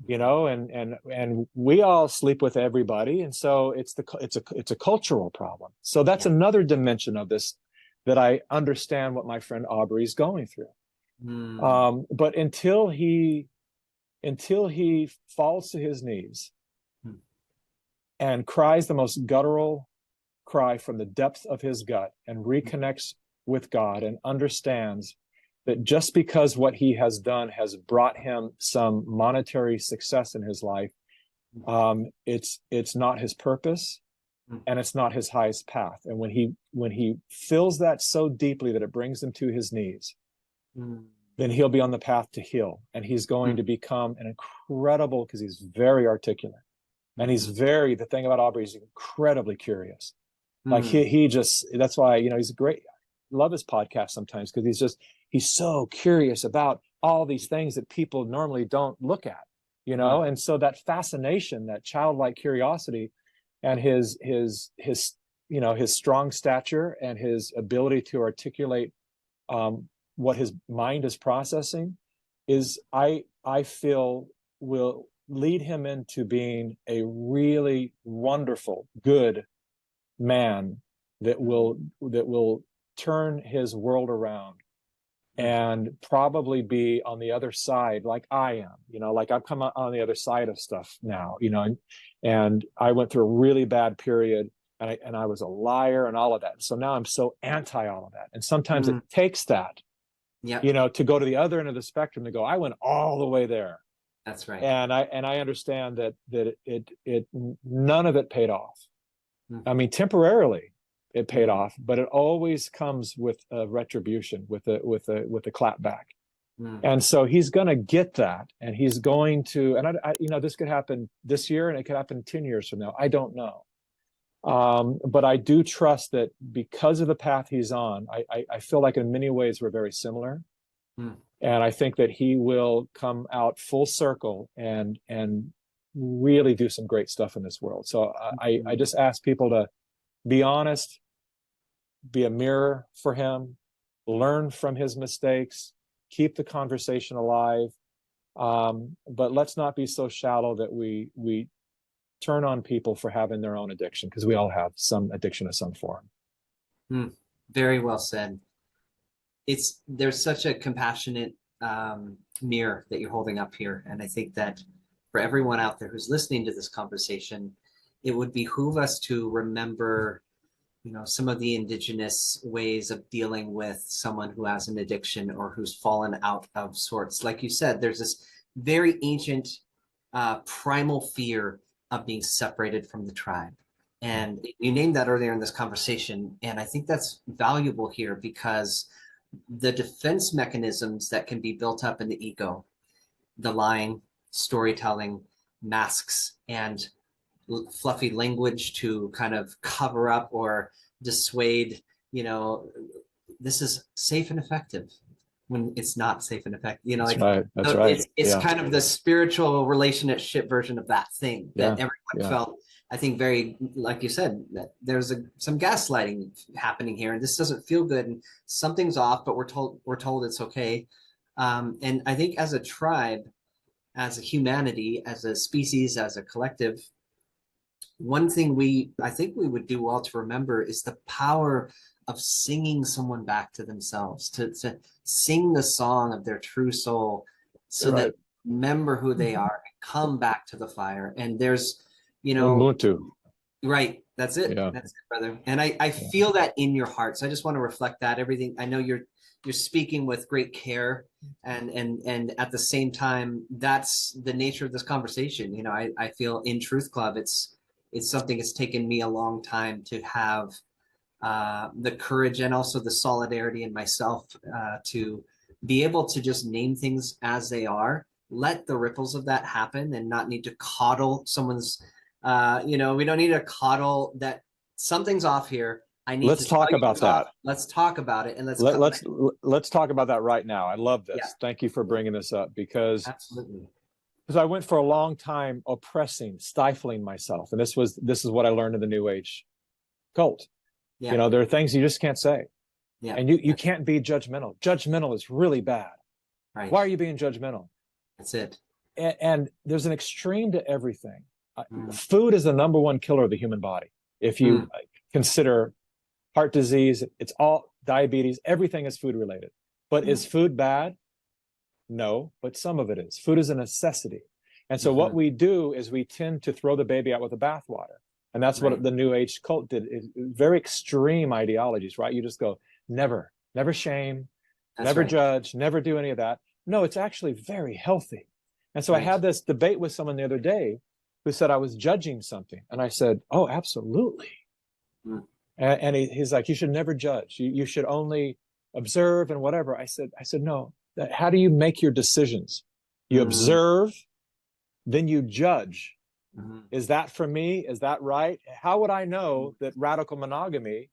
you know, and we all sleep with everybody. And so it's a cultural problem. So that's another dimension of this, that I understand what my friend Aubrey is going through. But until he falls to his knees and cries the most guttural cry from the depth of his gut and reconnects with God and understands that just because what he has done has brought him some monetary success in his life, it's not his purpose, and it's not his highest path. And when he feels that so deeply that it brings him to his knees, then he'll be on the path to heal, and he's going to become an incredible, because he's very articulate, And he's the thing about Aubrey, he's incredibly curious. Like Mm. he just, that's why, he's a great, I love his podcast sometimes because he's so curious about all these things that people normally don't look at, and so that fascination, that childlike curiosity, and his strong stature and his ability to articulate what his mind is processing is, I feel, will lead him into being a really wonderful, good man that will turn his world around and probably be on the other side like I am, like I've come on the other side of stuff now, and I went through a really bad period, and I was a liar and all of that. So now I'm so anti all of that. And sometimes it takes that, to go to the other end of the spectrum, to go, I went all the way there. That's right. And I understand that it none of it paid off. I mean, temporarily it paid off, but it always comes with a retribution, with a clap back. And so he's going to get that, and he's going to, and this could happen this year, and it could happen 10 years from now. I don't know. But I do trust that because of the path he's on, I feel like in many ways we're very similar. And I think that he will come out full circle and really do some great stuff in this world. So I just ask people to be honest, be a mirror for him, learn from his mistakes, keep the conversation alive. But let's not be so shallow that we turn on people for having their own addiction, because we all have some addiction of some form. Very well said. There's such a compassionate mirror that you're holding up here. And I think that for everyone out there who's listening to this conversation, it would behoove us to remember, some of the indigenous ways of dealing with someone who has an addiction or who's fallen out of sorts. Like you said, there's this very ancient primal fear of being separated from the tribe. And you named that earlier in this conversation. And I think that's valuable here, because the defense mechanisms that can be built up in the ego, the lying, storytelling, masks, and fluffy language to kind of cover up or dissuade, this is safe and effective when it's not safe and effective. That's right. It's kind of the spiritual relationship version of that thing that everyone felt. I think very, like you said, that there's some gaslighting happening here, and this doesn't feel good, and something's off, but we're told it's okay. And I think as a tribe, as a humanity, as a species, as a collective, one thing I think we would do well to remember is the power of singing someone back to themselves, to sing the song of their true soul, so that remember who they are and come back to the fire. And there's, Ubuntu. Right. That's it. Yeah. That's it, brother. And I feel that in your heart. So I just want to reflect that. Everything, I know you're speaking with great care, and at the same time, that's the nature of this conversation. I feel in Truth Club, it's something that's taken me a long time to have the courage and also the solidarity in myself to be able to just name things as they are, let the ripples of that happen, and not need to coddle someone's, we don't need to coddle that something's off here. Let's talk about that. Let's talk about it, and let's talk about that right now. I love this. Yeah. Thank you for bringing this up, because absolutely. Because I went for a long time oppressing, stifling myself, and this is what I learned in the New Age cult. Yeah. There are things you just can't say. Yeah. And you can't be judgmental. Judgmental is really bad. Right. Why are you being judgmental? That's it. And there's an extreme to everything. Food is the number one killer of the human body. If you consider heart disease, it's all diabetes, everything is food related. But is food bad? No, but some of it is. Food is a necessity. And so what we do is we tend to throw the baby out with the bathwater. And that's what the New Age cult did. Very extreme ideologies, right? You just go, never shame, never judge, never do any of that. No, it's actually very healthy. And so I had this debate with someone the other day who said I was judging something. And I said, oh, absolutely. And he's like, you should never judge. You should only observe and whatever. I said, no, how do you make your decisions? You observe, then you judge, Is that for me? Is that right? How would I know that radical monogamy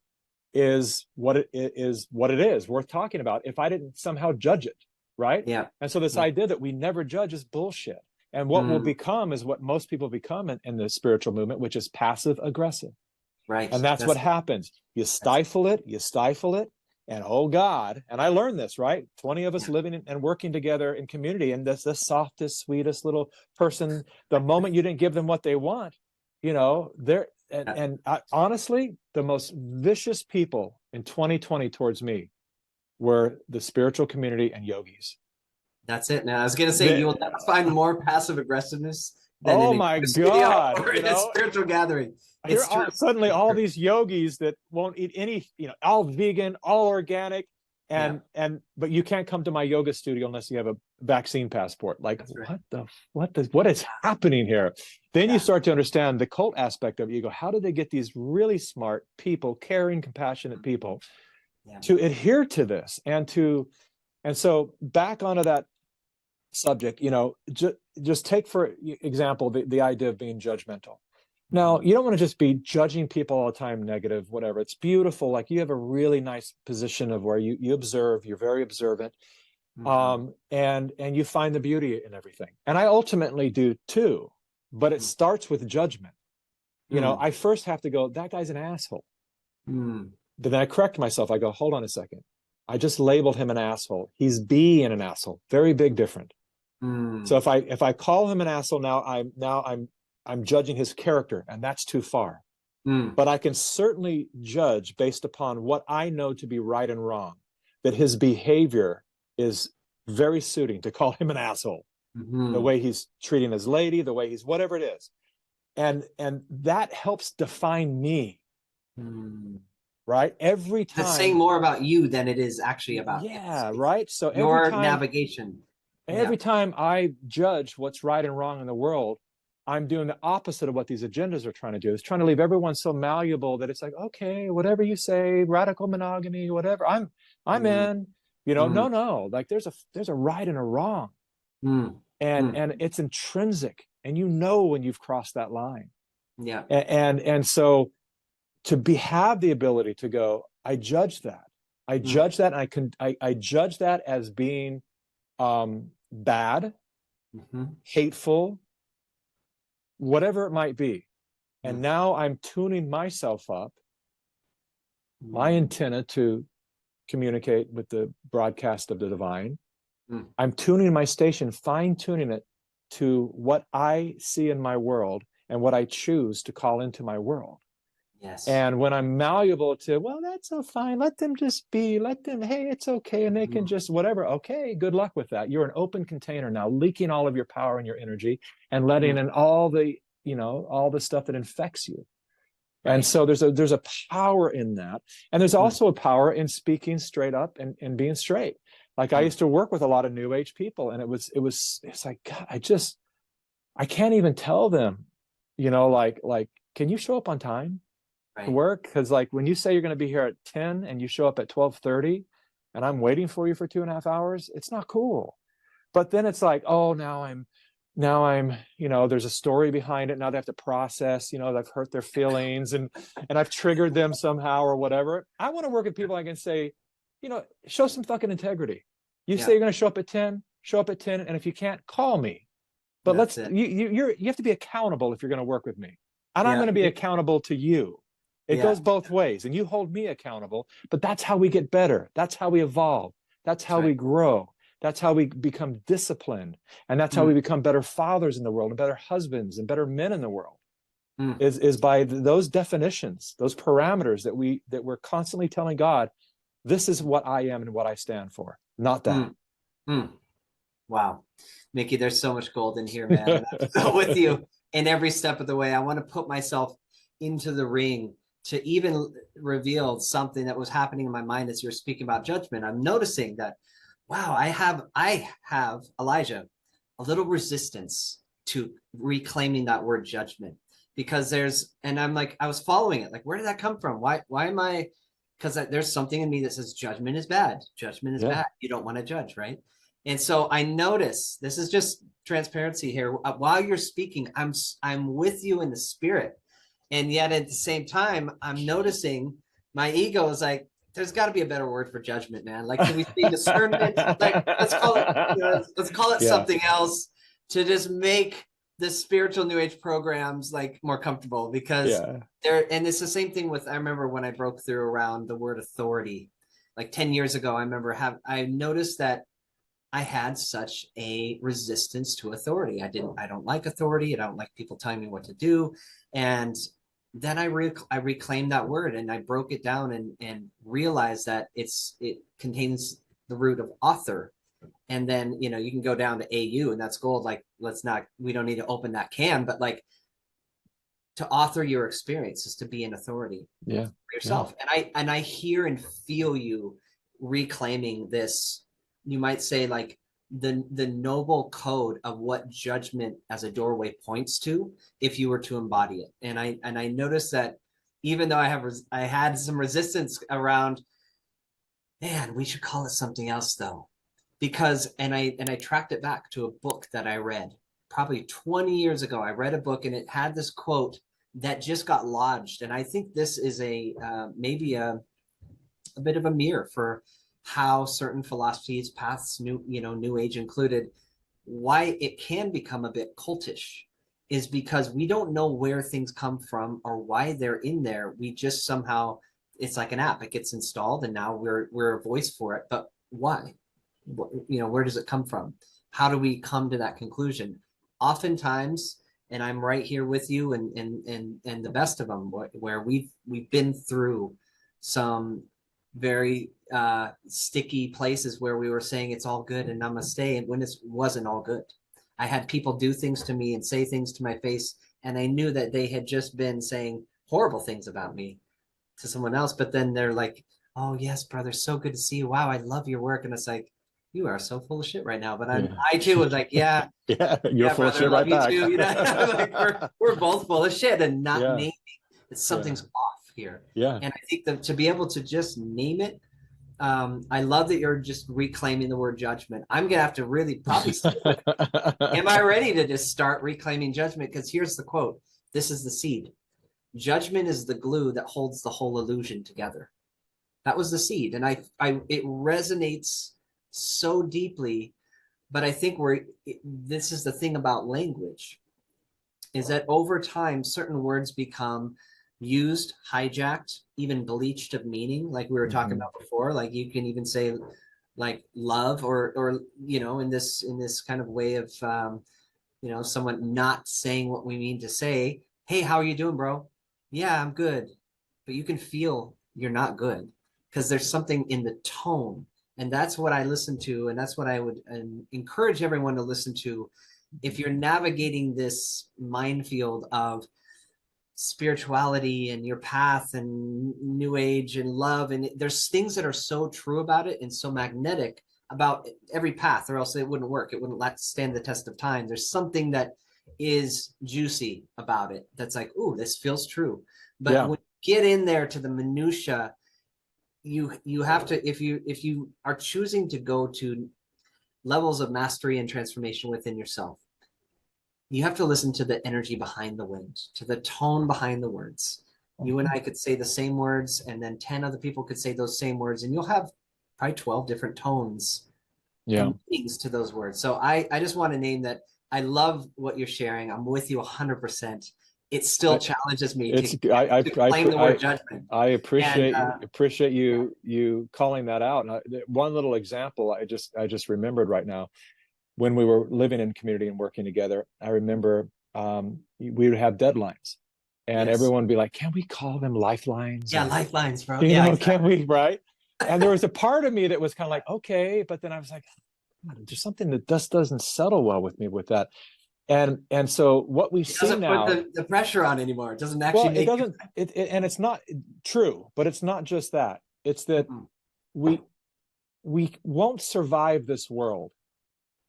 is what it is worth talking about if I didn't somehow judge it, right? Yeah. And so this idea that we never judge is bullshit. And what will become is what most people become in the spiritual movement, which is passive aggressive. Right. And that's what happens. You stifle it, and oh God, and I learned this, right? 20 of us living and working together in community, and this the softest, sweetest little person, the moment you didn't give them what they want, they're honestly, the most vicious people in 2020 towards me were the spiritual community and yogis. That's it, man. I was gonna say, you will never find more passive aggressiveness than oh in my God, or in a spiritual gathering. It's true. Suddenly all these yogis that won't eat any, all vegan, all organic, and but you can't come to my yoga studio unless you have a vaccine passport. Like, right. what is happening here? Then you start to understand the cult aspect of it. You go, how did they get these really smart people, caring, compassionate people to adhere to this and so back onto that subject, just take for example the idea of being judgmental. Now, you don't want to just be judging people all the time, negative, whatever. It's beautiful. Like, you have a really nice position of where you observe, you're very observant, and you find the beauty in everything. And I ultimately do too, but it starts with judgment. I first have to go, that guy's an asshole. But then I correct myself. I go, hold on a second. I just labeled him an asshole. He's being an asshole. Very big difference. So if I call him an asshole I'm judging his character, and that's too far. But I can certainly judge based upon what I know to be right and wrong, that his behavior is very suiting to call him an asshole. The way he's treating his lady, the way he's whatever it is. And that helps define me. Right? Every time. It's saying more about you than it is actually about right? So your every time, navigation. Every time I judge what's right and wrong in the world, I'm doing the opposite of what these agendas are trying to do. It's trying to leave everyone so malleable that it's like, okay, whatever you say, radical monogamy, whatever, I'm in. No. Like, there's a right and a wrong, and it's intrinsic, and when you've crossed that line. Yeah. And so have the ability to go, I judge that. I judge that, and I judge that as being bad, hateful, whatever it might be. And now I'm tuning myself up, my antenna to communicate with the broadcast of the divine. I'm tuning my station, fine-tuning it to what I see in my world and what I choose to call into my world. Yes. And when I'm malleable to, well, that's so fine, let them just be, hey, it's okay, and they can just whatever. Okay, good luck with that. You're an open container now, leaking all of your power and your energy and letting in all the stuff that infects you. Right. And so there's a power in that. And there's also a power in speaking straight up and being straight. Like, I used to work with a lot of new age people, and it's like, God, I can't even tell them, like, can you show up on time? To work? Because, like, when you say you're going to be here at 10 and you show up at 12:30 and I'm waiting for you for 2.5 hours, it's not cool. But then it's like, oh, now I'm there's a story behind it. Now they have to process, I've hurt their feelings and I've triggered them somehow or whatever. I want to work with people I can say, show some fucking integrity. You say you're going to show up at 10, show up at 10, and if you can't, call me. But you have to be accountable if you're going to work with me. And I'm going to be accountable to you. It goes both ways, and you hold me accountable, but that's how we get better. That's how we evolve. That's how we grow. That's how we become disciplined. And that's how we become better fathers in the world and better husbands and better men in the world is by those definitions, those parameters that we're constantly telling God, this is what I am and what I stand for, not that. Wow. Mikki, there's so much gold in here, man. I'm so with you in every step of the way. I want to put myself into the ring to even reveal something that was happening in my mind as you're speaking about judgment. I'm noticing that, wow, I have, Elijah, a little resistance to reclaiming that word judgment, because and I'm like, I was following it. Like, where did that come from? Why am I? Because there's something in me that says judgment is bad. Judgment is bad. You don't want to judge, right? And so I notice, this is just transparency here. While you're speaking, I'm with you in the spirit. And yet at the same time, I'm noticing my ego is like, there's got to be a better word for judgment, man. Like, can we say discernment? Like, let's call it, let's call it something else to just make the spiritual new age programs like more comfortable, because and it's the same thing with, I remember when I broke through around the word authority, like 10 years ago, I noticed that I had such a resistance to authority. I don't like authority. I don't like people telling me what to do. And then I reclaimed that word and I broke it down and realized that it contains the root of author. And then, you know, you can go down to AU and that's gold. Like, we don't need to open that can, but like, to author your experience is to be an authority for yourself. And I hear and feel you reclaiming this, you might say, like the noble code of what judgment as a doorway points to, if you were to embody it. And I noticed that even though I had some resistance around, man, we should call it something else though, because and I tracked it back to a book that I read probably 20 years ago. I read a book and it had this quote that just got lodged, and I think this is maybe a bit of a mirror for how certain philosophies, paths, new age included, why it can become a bit cultish, is because we don't know where things come from or why they're in there. We just somehow, it's like an app, it gets installed and now we're a voice for it. But why? Where does it come from? How do we come to that conclusion? Oftentimes, and I'm right here with you and the best of them, where we've been through some very sticky places where we were saying it's all good and namaste, and when it wasn't all good. I had people do things to me and say things to my face, and I knew that they had just been saying horrible things about me to someone else, but then they're like, oh yes, brother, so good to see you, wow, I love your work. And it's like, you are so full of shit right now. But I too was like, you're full of shit right back. Too. Like, we're both full of shit, and not naming that something's off here. And I think that to be able to just name it, I love that you're just reclaiming the word judgment. I'm gonna have to really probably am I ready to just start reclaiming judgment? Because here's the quote. This is the seed. Judgment is the glue that holds the whole illusion together. That was the seed. And it resonates so deeply. But I think this is the thing about language, is that over time, certain words become used, hijacked, even bleached of meaning, like we were talking about before. Like you can even say like love or in this kind of way of someone not saying what we mean to say. Hey, how are you doing, bro? Yeah, I'm good. But you can feel you're not good because there's something in the tone. And that's what I listen to, and that's what I would encourage everyone to listen to. If you're navigating this minefield of spirituality and your path and new age and love, and there's things that are so true about it and so magnetic about every path, or else it wouldn't work. It wouldn't stand the test of time. There's something that is juicy about it that's like, ooh, this feels true. But when you get in there to the minutia, you have to, if you are choosing to go to levels of mastery and transformation within yourself, you have to listen to the energy behind the wind, to the tone behind the words. You and I could say the same words, and then 10 other people could say those same words, and you'll have probably 12 different tones and meanings to those words. So I just want to name that. I love what you're sharing. I'm with you 100%. It still challenges me to claim the word judgment. I appreciate you calling that out. And one little example I just remembered right now, when we were living in community and working together, I remember we would have deadlines, and everyone would be like, "Can we call them lifelines?" Yeah, lifelines, bro. Exactly. Can we? Right? And there was a part of me that was kind of like, okay, but then I was like, there's something that just doesn't settle well with me with that. And so what we see now, put the pressure on anymore. It doesn't actually and it's not true, but it's not just that. It's that we won't survive this world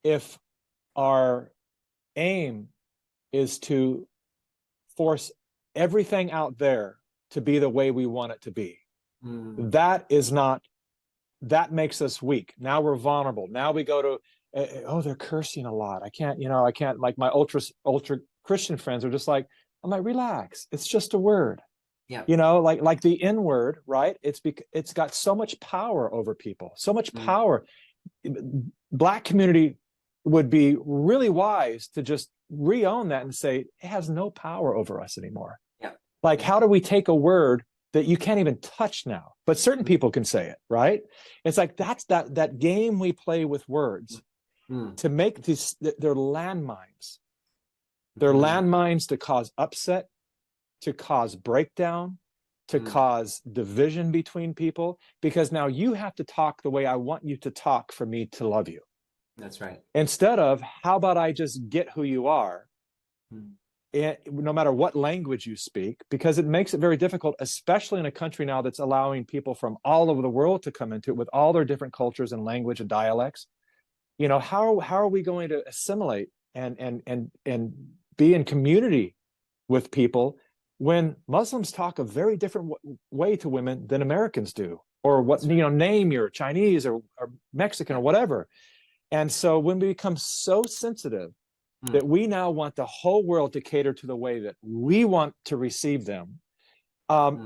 if our aim is to force everything out there to be the way we want it to be. That makes us weak. Now we're vulnerable. Now we go to oh, they're cursing a lot. I can't, like my ultra Christian friends are just like, I'm like, relax. It's just a word. Yeah. Like the N word, right? It's got so much power over people, so much power. Black community would be really wise to just re-own that and say it has no power over us anymore. Yeah. Like, how do we take a word that you can't even touch now, but certain people can say it, right? It's like that's that game we play with words to make these, they're landmines. They're landmines to cause upset, to cause breakdown, to cause division between people, because now you have to talk the way I want you to talk for me to love you. That's right. Instead of, how about I just get who you are, and no matter what language you speak, because it makes it very difficult, especially in a country now that's allowing people from all over the world to come into it with all their different cultures and language and dialects. How are we going to assimilate and be in community with people when Muslims talk a very different way to women than Americans do, or what, name you're Chinese or Mexican or whatever. And so when we become so sensitive that we now want the whole world to cater to the way that we want to receive them,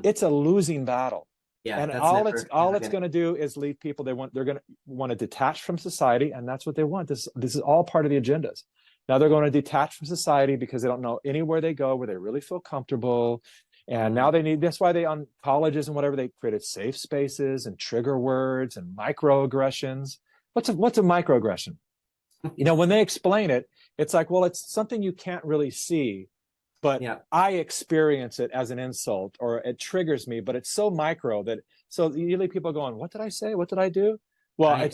it's a losing battle. Yeah, and all it's going to do is leave people. They're going to want to detach from society, and that's what they want. This is all part of the agendas. Now they're going to detach from society because they don't know anywhere they go where they really feel comfortable. And now that's why they, on colleges and whatever, they created safe spaces and trigger words and microaggressions. What's a microaggression? When they explain it, it's like, well, it's something you can't really see, but I experience it as an insult, or it triggers me, but it's so micro that, so usually people are going, what did I say? What did I do? Well,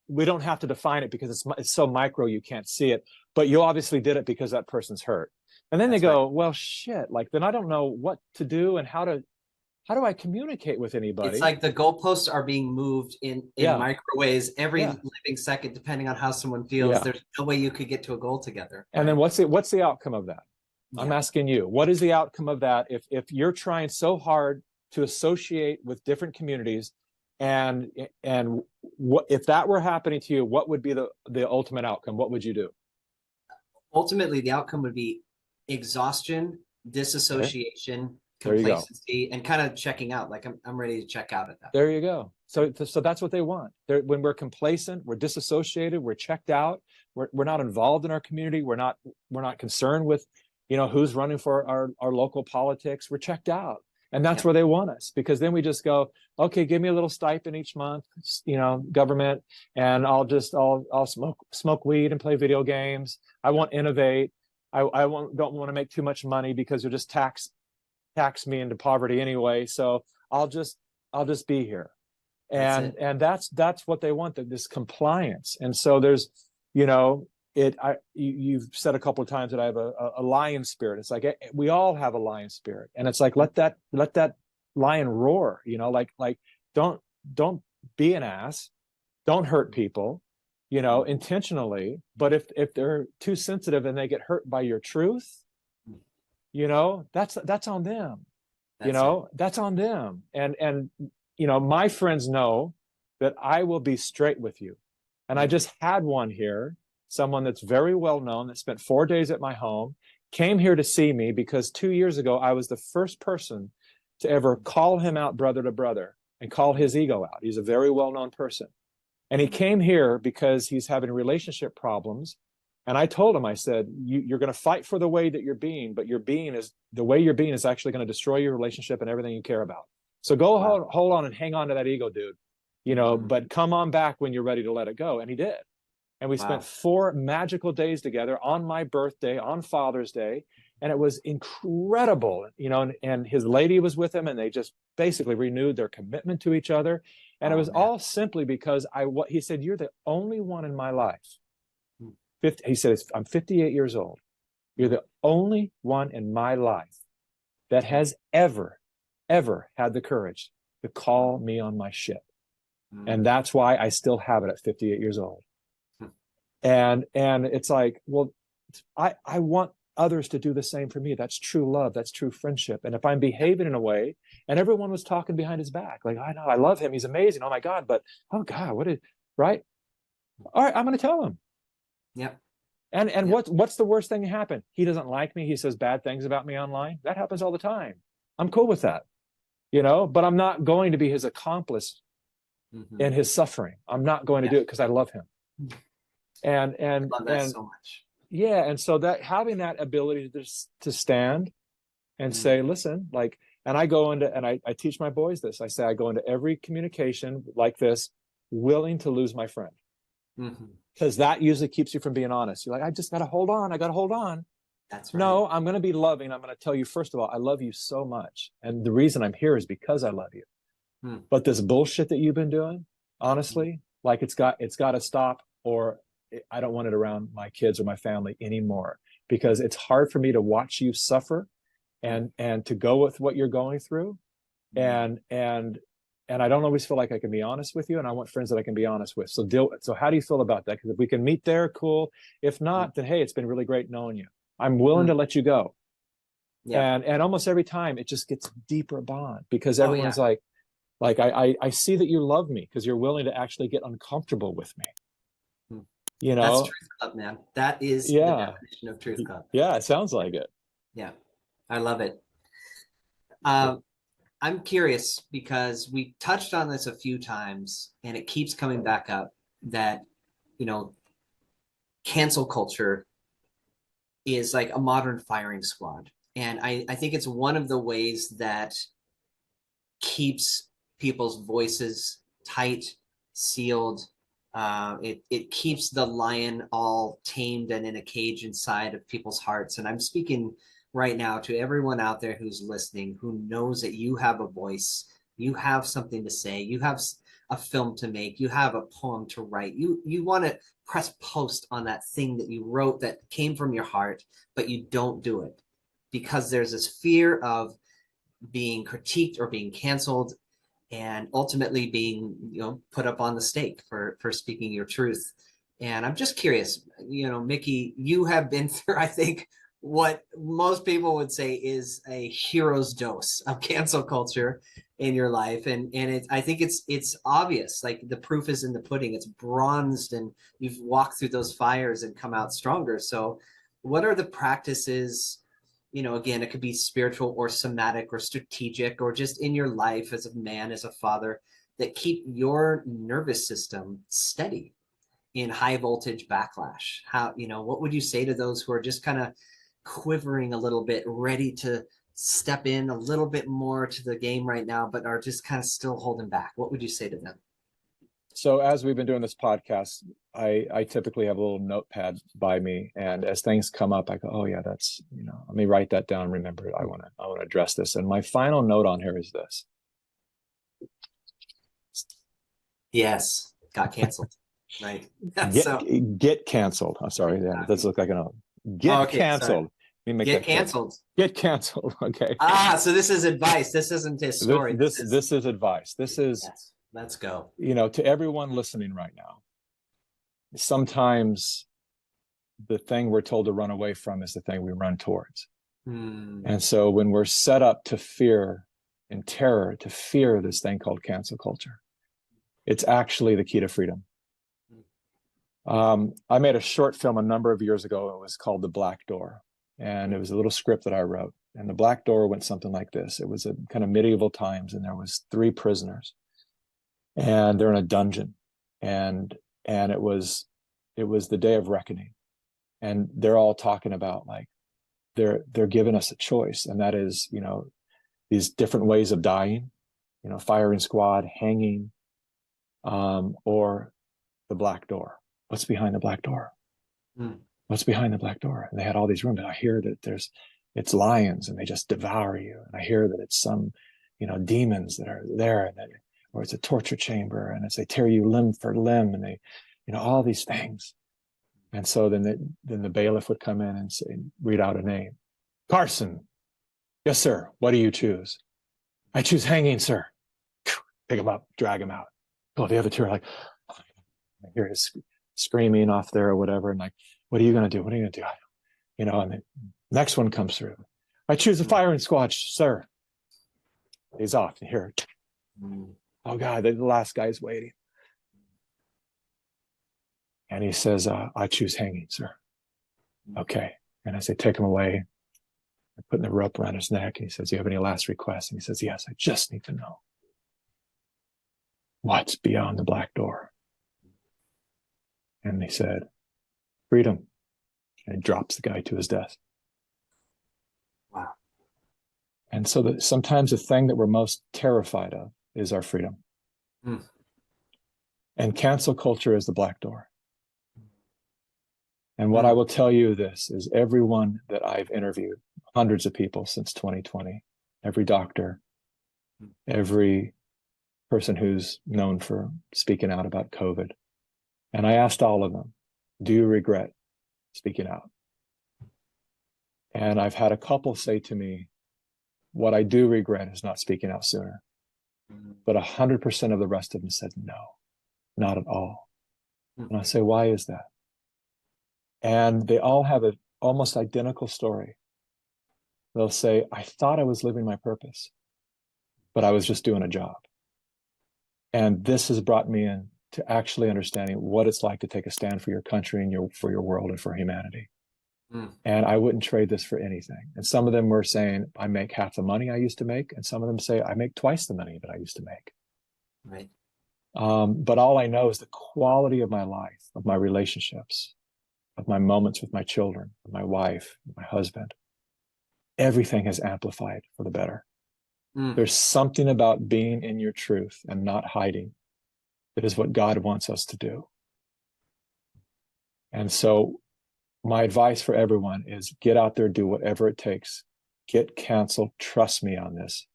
we don't have to define it because it's so micro you can't see it, but you obviously did it because that person's hurt. And then they go, well, shit, like, then I don't know what to do and how do I communicate with anybody? It's like the goalposts are being moved in microwaves every living second, depending on how someone feels. There's no way you could get to a goal together. And then what's the outcome of that? I'm asking you, what is the outcome of that? If you're trying so hard to associate with different communities, and what if that were happening to you, what would be the ultimate outcome? What would you do? Ultimately, the outcome would be exhaustion, disassociation, complacency, and kind of checking out. Like, I'm ready to check out at that. There you go. So that's what they want. When we're complacent, we're disassociated, we're checked out, we're not involved in our community, we're not concerned with who's running for our local politics. We're checked out. And that's where they want us, because then we just go, okay, give me a little stipend each month, government, and I'll smoke weed and play video games. I won't innovate. I don't want to make too much money because you'll just tax me into poverty anyway. So I'll just be here. And that's what they want, this compliance. And so there's, you've said a couple of times that I have a lion spirit. It's like, we all have a lion spirit, and it's like, let that lion roar, like don't be an ass, don't hurt people, intentionally. But if they're too sensitive and they get hurt by your truth, that's on them. That's on them. And my friends know that I will be straight with you. And I just had one here, someone that's very well known, that spent 4 days at my home, came here to see me because 2 years ago, I was the first person to ever call him out brother to brother and call his ego out. He's a very well-known person. And he came here because he's having relationship problems. And I told him, I said, you're going to fight for the way that you're being, but the way you're being is actually going to destroy your relationship and everything you care about. So go hold on and hang on to that ego, dude, but come on back when you're ready to let it go. And he did. And we spent 4 magical days together on my birthday, on Father's Day. And it was incredible, and his lady was with him, and they just basically renewed their commitment to each other. And it was all simply because he said, you're the only one in my life. He said, I'm 58 years old. You're the only one in my life that has ever had the courage to call me on my shit. And that's why I still have it at 58 years old. And it's like, well, I want others to do the same for me. That's true love. That's true friendship. And if I'm behaving in a way, and everyone was talking behind his back, like, I know, I love him, he's amazing, oh my God, but oh God, right? All right, I'm going to tell him. Yep. And Yep. what's the worst thing to happen? He doesn't like me. He says bad things about me online. That happens all the time. I'm cool with that, but I'm not going to be his accomplice in his suffering. I'm not going to do it because I love him. And I love that so much. yeah, and so that having that ability to stand and say, listen, like, and I go into, and I teach my boys this. I say, I go into every communication like this, willing to lose my friend. Because that usually keeps you from being honest. You're like, I just got to hold on. I got to hold on. That's right. No, I'm going to be loving. I'm going to tell you, first of all, I love you so much. And the reason I'm here is because I love you. But this bullshit that you've been doing, honestly, like it's got to stop, or I don't want it around my kids or my family anymore, because it's hard for me to watch you suffer and to go with what you're going through. And I don't always feel like I can be honest with you, and I want friends that I can be honest with. So how do you feel about that? Because if we can meet there, cool. If not, then hey, it's been really great knowing you. I'm willing to let you go. Yeah. And almost every time it just gets deeper bond, because everyone's like I see that you love me because you're willing to actually get uncomfortable with me. That's truth club, man. That is the definition of truth club. Yeah, it sounds like it. Yeah, I love it. I'm curious because we touched on this a few times and it keeps coming back up that, cancel culture is like a modern firing squad. And I think it's one of the ways that keeps people's voices tight, sealed. It keeps the lion all tamed and in a cage inside of people's hearts. And I'm speaking right now to everyone out there who's listening, who knows that you have a voice, you have something to say, you have a film to make, you have a poem to write, you want to press post on that thing that you wrote that came from your heart, but you don't do it because there's this fear of being critiqued or being canceled, and ultimately being put up on the stake for speaking your truth. And I'm just curious, Mikki, you have been through, I think, what most people would say is a hero's dose of cancel culture in your life, and I think it's obvious, like the proof is in the pudding. It's bronzed, and you've walked through those fires and come out stronger. So what are the practices, again, it could be spiritual or somatic or strategic or just in your life as a man, as a father, that keep your nervous system steady in high voltage backlash? How, what would you say to those who are just kind of quivering a little bit, ready to step in a little bit more to the game right now, but are just kind of still holding back? What would you say to them? So as we've been doing this podcast, I typically have a little notepad by me, and as things come up, I go, oh yeah, that's, let me write that down. Remember, I want to address this. And my final note on here is this. Yes, got canceled. Right. Get canceled. I'm sorry. Yeah, that look like an O. Get canceled. Get canceled. Get canceled. Okay. So this is advice. This isn't a story. This is advice. This is, yes, let's go. To everyone listening right now, sometimes the thing we're told to run away from is the thing we run towards. And so when we're set up to fear and terror, to fear this thing called cancel culture, it's actually the key to freedom. I made a short film a number of years ago. It was called The Black Door. And it was a little script that I wrote. And The Black Door went something like this. It was a kind of medieval times, and there was 3 prisoners. And they're in a dungeon. And it was the day of reckoning. And they're all talking about, like, they're giving us a choice. And that is, these different ways of dying, firing squad, hanging, or the black door. What's behind the black door? What's behind the black door? And they had all these rooms. And I hear that it's lions and they just devour you. And I hear that it's some, demons that are there, and or it's a torture chamber, and they tear you limb for limb, and they, all these things. And so then the bailiff would come in and read out a name. Carson. Yes, sir. What do you choose? I choose hanging, sir. Pick him up, drag him out. Oh, the other two are like, oh, I hear his screaming off there or whatever. And like, what are you going to do? What are you going to do? And the next one comes through. I choose a firing squad, sir. He's off here. Oh God, the last guy's waiting. And he says, I choose hanging, sir. Okay. And I say, take him away. I'm putting the rope around his neck. And he says, do you have any last requests? And he says, yes, I just need to know what's beyond the black door. And he said, freedom. And he drops the guy to his death. Wow. And so that sometimes the thing that we're most terrified of is our freedom. Mm. And cancel culture is the black door. And what I will tell you this is everyone that I've interviewed, hundreds of people since 2020, every doctor, every person who's known for speaking out about COVID. And I asked all of them, do you regret speaking out? And I've had a couple say to me, what I do regret is not speaking out sooner. But 100% of the rest of them said, no, not at all. And I say, why is that? And they all have an almost identical story. They'll say, I thought I was living my purpose, but I was just doing a job. And this has brought me in to actually understanding what it's like to take a stand for your country and for your world and for humanity. And I wouldn't trade this for anything. And some of them were saying, I make half the money I used to make. And some of them say, I make twice the money that I used to make. Right. But all I know is the quality of my life, of my relationships, of my moments with my children, with my wife, with my husband, everything has amplified for the better. There's something about being in your truth and not hiding that is what God wants us to do. And so my advice for everyone is get out there, do whatever it takes, get canceled. Trust me on this.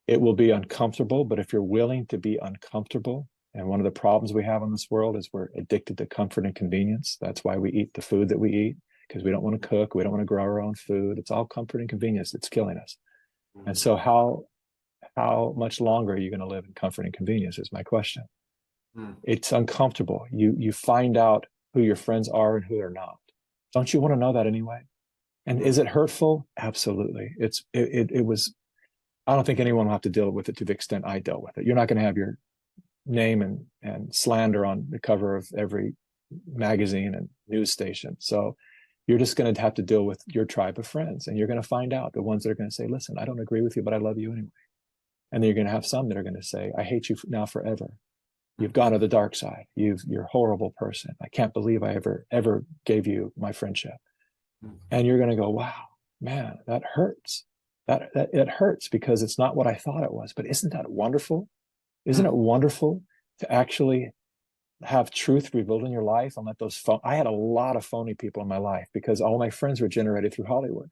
It will be uncomfortable, but if you're willing to be uncomfortable, and one of the problems we have in this world is we're addicted to comfort and convenience. That's why we eat the food that we eat, because we don't want to cook. We don't want to grow our own food. It's all comfort and convenience. It's killing us. And so how much longer are you going to live in comfort and convenience is my question. It's uncomfortable. You find out who your friends are and who they're not. Don't you want to know that anyway? And is it hurtful? Absolutely. It was, I don't think anyone will have to deal with it to the extent I dealt with it. You're not going to have your name and slander on the cover of every magazine and news station. So you're just going to have to deal with your tribe of friends, and you're going to find out the ones that are going to say, listen, I don't agree with you, but I love you anyway. And then you're going to have some that are going to say, I hate you now forever. You've gone to the dark side. You're a horrible person. I can't believe I ever gave you my friendship. And you're going to go, wow, man, that hurts. That it hurts because it's not what I thought it was. But isn't that wonderful? Isn't it wonderful to actually have truth revealed in your life and let those I had a lot of phony people in my life because all my friends were generated through Hollywood.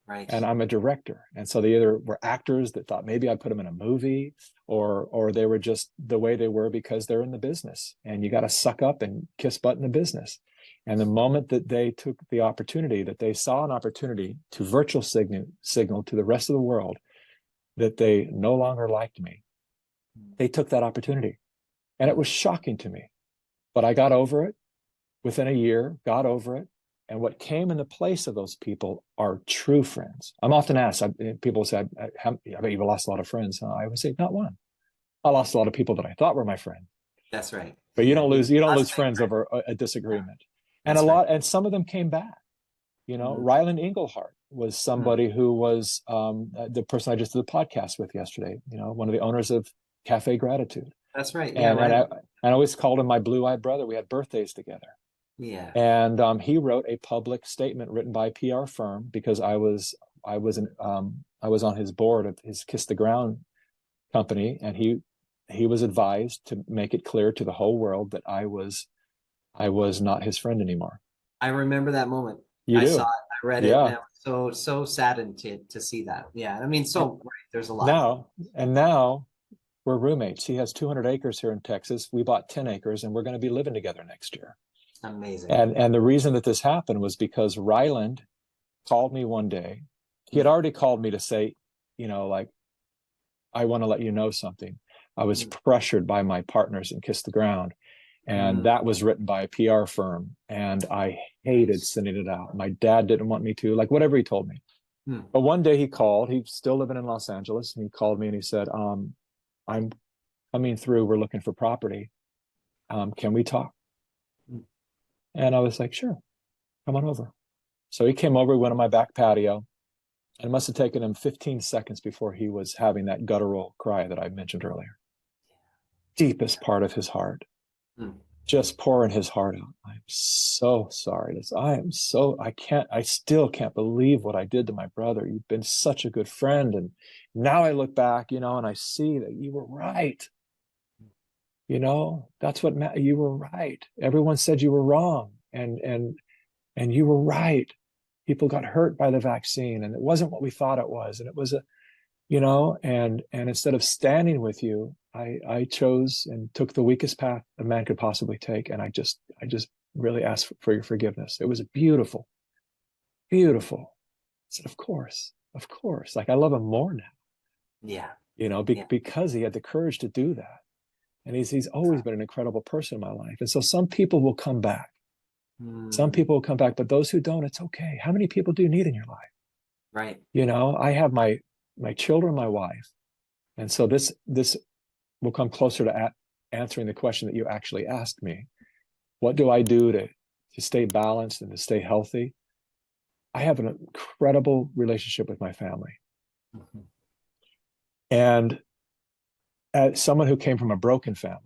Right. And I'm a director. And so they either were actors that thought maybe I'd put them in a movie, or they were just the way they were because they're in the business. And you got to suck up and kiss butt in the business. And the moment that they took the opportunity, that they saw an opportunity to virtual signal to the rest of the world that they no longer liked me, they took that opportunity. And it was shocking to me. But I got over it within a year, got over it. And what came in the place of those people are true friends. I'm often asked, people say, I bet you've lost a lot of friends. I would say, not one. I lost a lot of people that I thought were my friend. That's right. But you don't lose friends over a disagreement. And and some of them came back. You know, Ryland Engelhart was somebody who was the person I just did the podcast with yesterday, you know, one of the owners of Cafe Gratitude. That's right. Yeah, and I always called him my blue-eyed brother. We had birthdays together. Yeah. And he wrote a public statement written by a PR firm because I was on his board of his Kiss the Ground company, and he was advised to make it clear to the whole world that I was not his friend anymore. I remember that moment. I saw it. I read it. And I was so saddened to see that. Yeah. I mean, there's a lot. Now we're roommates. He has 200 acres here in Texas. We bought 10 acres, and we're going to be living together next year. Amazing. And the reason that this happened was because Ryland called me one day. He had already called me to say, you know, like, I want to let you know something. I was pressured by my partners in Kiss the Ground. And that was written by a PR firm. And I hated sending it out. My dad didn't want me to, like, whatever he told me. But one day he called. He's still living in Los Angeles. And he called me and he said, I'm coming through. We're looking for property. Can we talk? And I was like, sure, come on over. So he came over, we went on my back patio, and it must have taken him 15 seconds before he was having that guttural cry that I mentioned earlier. Deepest part of his heart, Mm. just pouring his heart out. I'm so sorry. I still can't believe what I did to my brother. You've been such a good friend. And now I look back, and I see that you were right. That's what you were right. Everyone said you were wrong. And you were right. People got hurt by the vaccine, and it wasn't what we thought it was. And it was and instead of standing with you, I chose and took the weakest path a man could possibly take. And I just really asked for your forgiveness. It was beautiful, beautiful. I said, of course. Like, I love him more now, Yeah. because he had the courage to do that. And he's always been an incredible person in my life. And so some people will come back. Some people will come back, but those who don't, it's okay. How many people do you need in your life? Right. I have my children, my wife. And so this will come closer to answering the question that you actually asked me. What do I do to stay balanced and to stay healthy? I have an incredible relationship with my family. Mm-hmm. And as someone who came from a broken family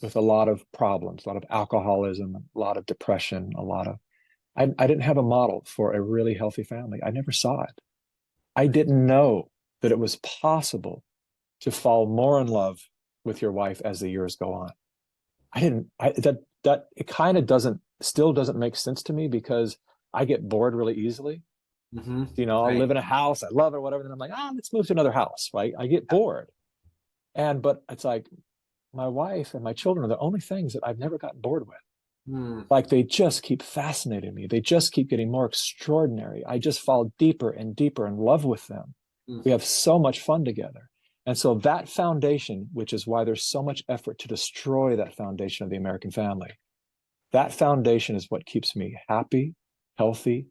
with a lot of problems, a lot of alcoholism, a lot of depression, I didn't have a model for a really healthy family. I never saw it. I didn't know that it was possible to fall more in love with your wife as the years go on. That it kind of still doesn't make sense to me, because I get bored really easily. Mm-hmm. I'll Right. live in a house, I love it, whatever. And I'm like, let's move to another house, right? I get bored. But it's like my wife and my children are the only things that I've never gotten bored with. Mm. Like, they just keep fascinating me. They just keep getting more extraordinary. I just fall deeper and deeper in love with them. Mm. We have so much fun together. And so that foundation, which is why there's so much effort to destroy that foundation of the American family, that foundation is what keeps me happy, healthy,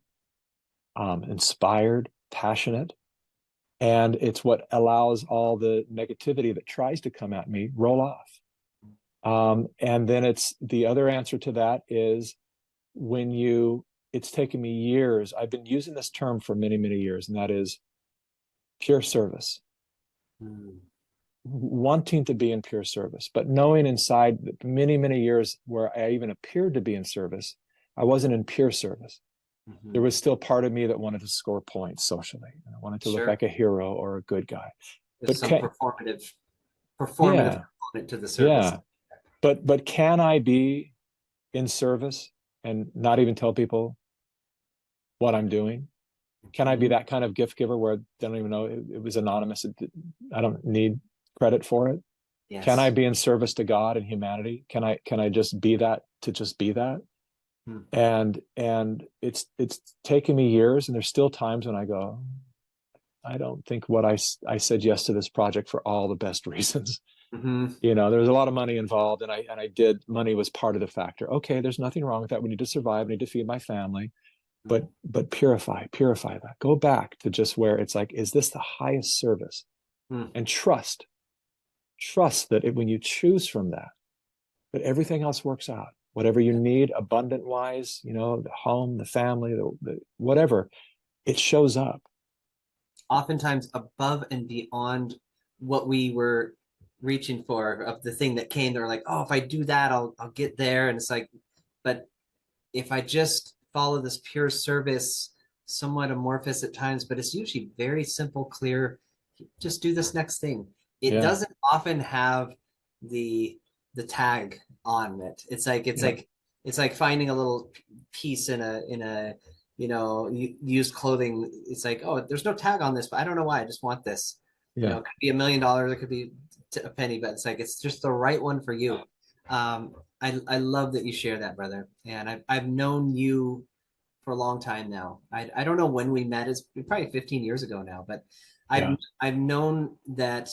inspired, passionate. And it's what allows all the negativity that tries to come at me roll off. And then it's the other answer to that is it's taken me years. I've been using this term for many, many years, and that is pure service. Mm. Wanting to be in pure service, but knowing inside that many, many years where I even appeared to be in service, I wasn't in pure service. Mm-hmm. There was still part of me that wanted to score points socially. And I wanted to look like a hero or a good guy. There's some performative yeah, component to the service. yeah. But can I be in service and not even tell people what I'm doing? Can I be that kind of gift giver where they don't even know it was anonymous? I don't need credit for it. Yes. Can I be in service to God and humanity? Can I just be that, to just be that? And it's taken me years, and there's still times when I go, I don't think I said yes to this project for all the best reasons. Mm-hmm. There was a lot of money involved, and money was part of the factor. Okay, there's nothing wrong with that. We need to survive. We need to feed my family. But purify that. Go back to just where it's like, is this the highest service? And trust that when you choose from that everything else works out. Whatever you need, abundant wise, the home, the family, the whatever, it shows up. Oftentimes above and beyond what we were reaching for, of the thing that came. They're like, oh, if I do that, I'll get there. And it's like, but if I just follow this pure service, somewhat amorphous at times, but it's usually very simple, clear. Just do this next thing. It doesn't often have the tag on it. It's like finding a little piece in a used clothing. It's like, oh, there's no tag on this, but I don't know why. I just want this. It could be $1 million. It could be a penny, but it's like, it's just the right one for you. I love that you share that, brother. And I've known you for a long time now. I don't know when we met. It's probably 15 years ago now, but I've known that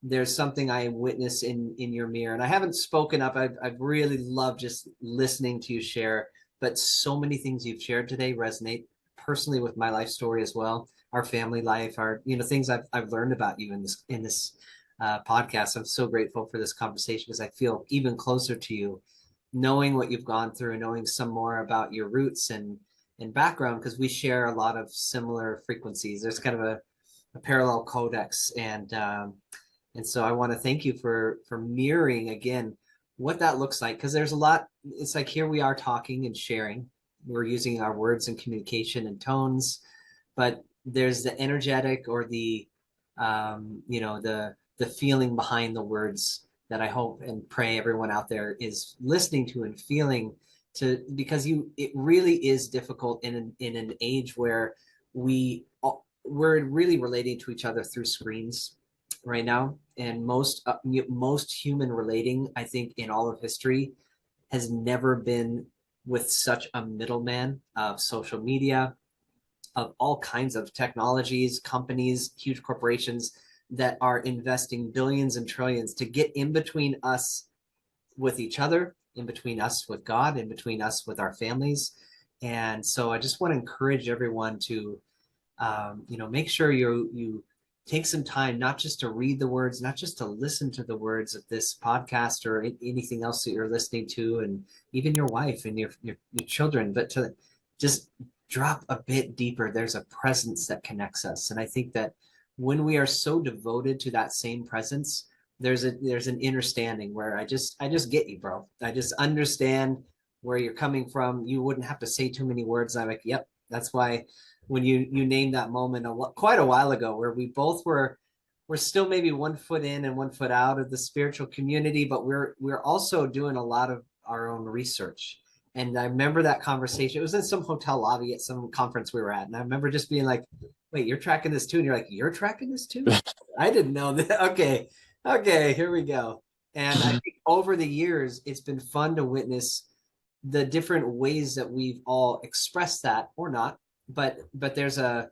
there's something I witness in your mirror. And I haven't spoken up. I've really loved just listening to you share, but so many things you've shared today resonate personally with my life story as well. Our family life, our things I've learned about you in this podcast. I'm so grateful for this conversation, because I feel even closer to you knowing what you've gone through, knowing some more about your roots and background, because we share a lot of similar frequencies. There's kind of a parallel codex, and so I want to thank you for mirroring again what that looks like, because there's a lot. It's like here we are talking and sharing. We're using our words and communication and tones, but there's the energetic or the the feeling behind the words that I hope and pray everyone out there is listening to and feeling, to because it really is difficult in an age where we're really relating to each other through screens right now, and most human relating, I think, in all of history has never been with such a middleman of social media, of all kinds of technologies, companies, huge corporations that are investing billions and trillions to get in between us with each other, in between us with God, in between us with our families. And so I just want to encourage everyone to, make sure you take some time, not just to read the words, not just to listen to the words of this podcast or anything else that you're listening to, and even your wife and your children, but to just drop a bit deeper. There's a presence that connects us. And I think that when we are so devoted to that same presence, there's an understanding where I just get you, bro. I just understand where you're coming from. You wouldn't have to say too many words. I'm like, yep. That's why when you named that moment quite a while ago, where we both we're still maybe 1 foot in and 1 foot out of the spiritual community, but we're also doing a lot of our own research. And I remember that conversation. It was in some hotel lobby at some conference we were at, and I remember just being like, wait, you're tracking this too? And you're like, you're tracking this too? I didn't know that. Okay, here we go. And I think over the years, it's been fun to witness the different ways that we've all expressed that, or not, but there's a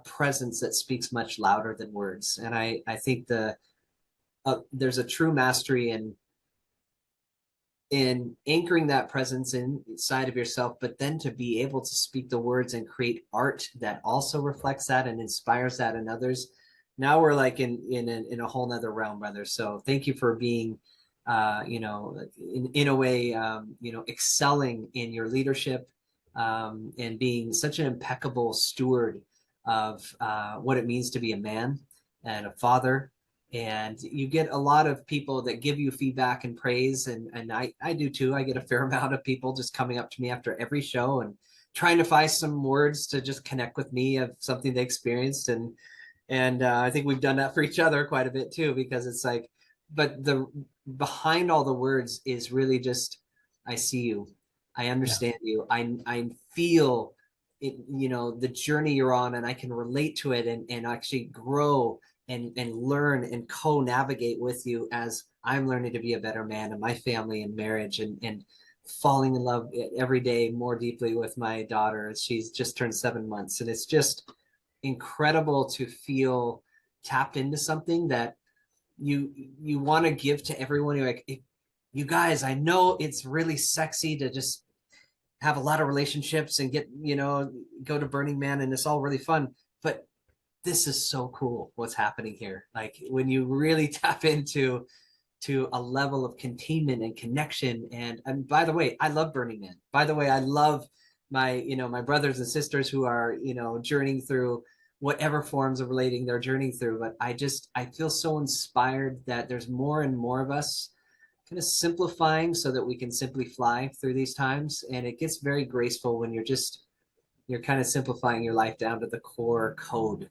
presence that speaks much louder than words. And I think there's a true mastery in anchoring that presence inside of yourself, but then to be able to speak the words and create art that also reflects that and inspires that in others. Now we're like in a whole nother realm, brother. So thank you for being, in a way, excelling in your leadership, and being such an impeccable steward of what it means to be a man and a father. And you get a lot of people that give you feedback and praise, and I do too. I get a fair amount of people just coming up to me after every show and trying to find some words to just connect with me of something they experienced, and I think we've done that for each other quite a bit too, because it's like, but the behind all the words is really just, I see you, I understand you, I feel it, the journey you're on, and I can relate to it and actually grow and learn and co-navigate with you as I'm learning to be a better man in my family and marriage, and falling in love every day more deeply with my daughter as she's just turned 7 months. And it's just incredible to feel tapped into something that you want to give to everyone. You're like, you guys, I know it's really sexy to just have a lot of relationships and get, go to Burning Man, and it's all really fun, but this is so cool what's happening here. Like when you really tap into a level of containment and connection. And by the way, I love Burning Man. By the way, I love my brothers and sisters who are, journeying through whatever forms of relating they're journeying through. But I feel so inspired that there's more and more of us kind of simplifying so that we can simply fly through these times. And it gets very graceful when you're kind of simplifying your life down to the core code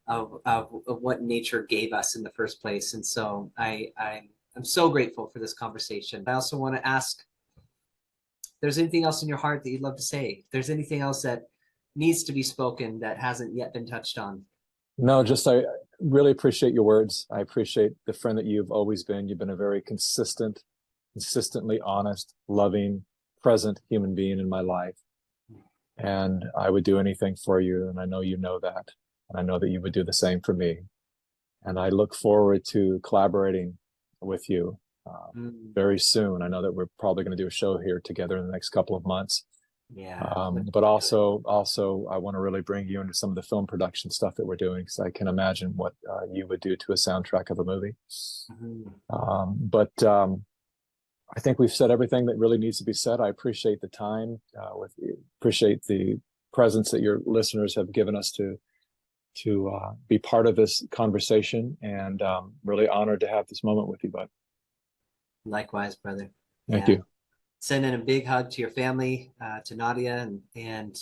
of what nature gave us in the first place. And so I'm so grateful for this conversation. I also want to ask, if there's anything else in your heart that you'd love to say, if there's anything else that needs to be spoken that hasn't yet been touched on. No, just I really appreciate your words. I appreciate the friend that you've always been. You've been a very consistently honest, loving, present human being in my life. And I would do anything for you. And I know you know that. And I know that you would do the same for me. And I look forward to collaborating with you very soon. I know that we're probably going to do a show here together in the next couple of months. Yeah. But also, I want to really bring you into some of the film production stuff that we're doing, because I can imagine what you would do to a soundtrack of a movie. I think we've said everything that really needs to be said. I appreciate the time, appreciate the presence that your listeners have given us to be part of this conversation, and really honored to have this moment with you, bud. Likewise, brother. Thank you. Sending a big hug to your family, to Nadia, and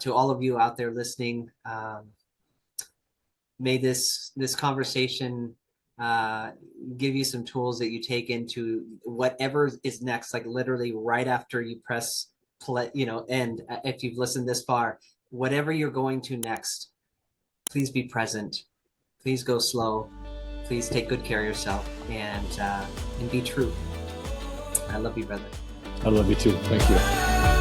to all of you out there listening. May this conversation give you some tools that you take into whatever is next, like literally right after you press play, end. If you've listened this far, whatever you're going to next, please be present. Please go slow. Please take good care of yourself, and be true. I love you, brother. I love you too. Thank you.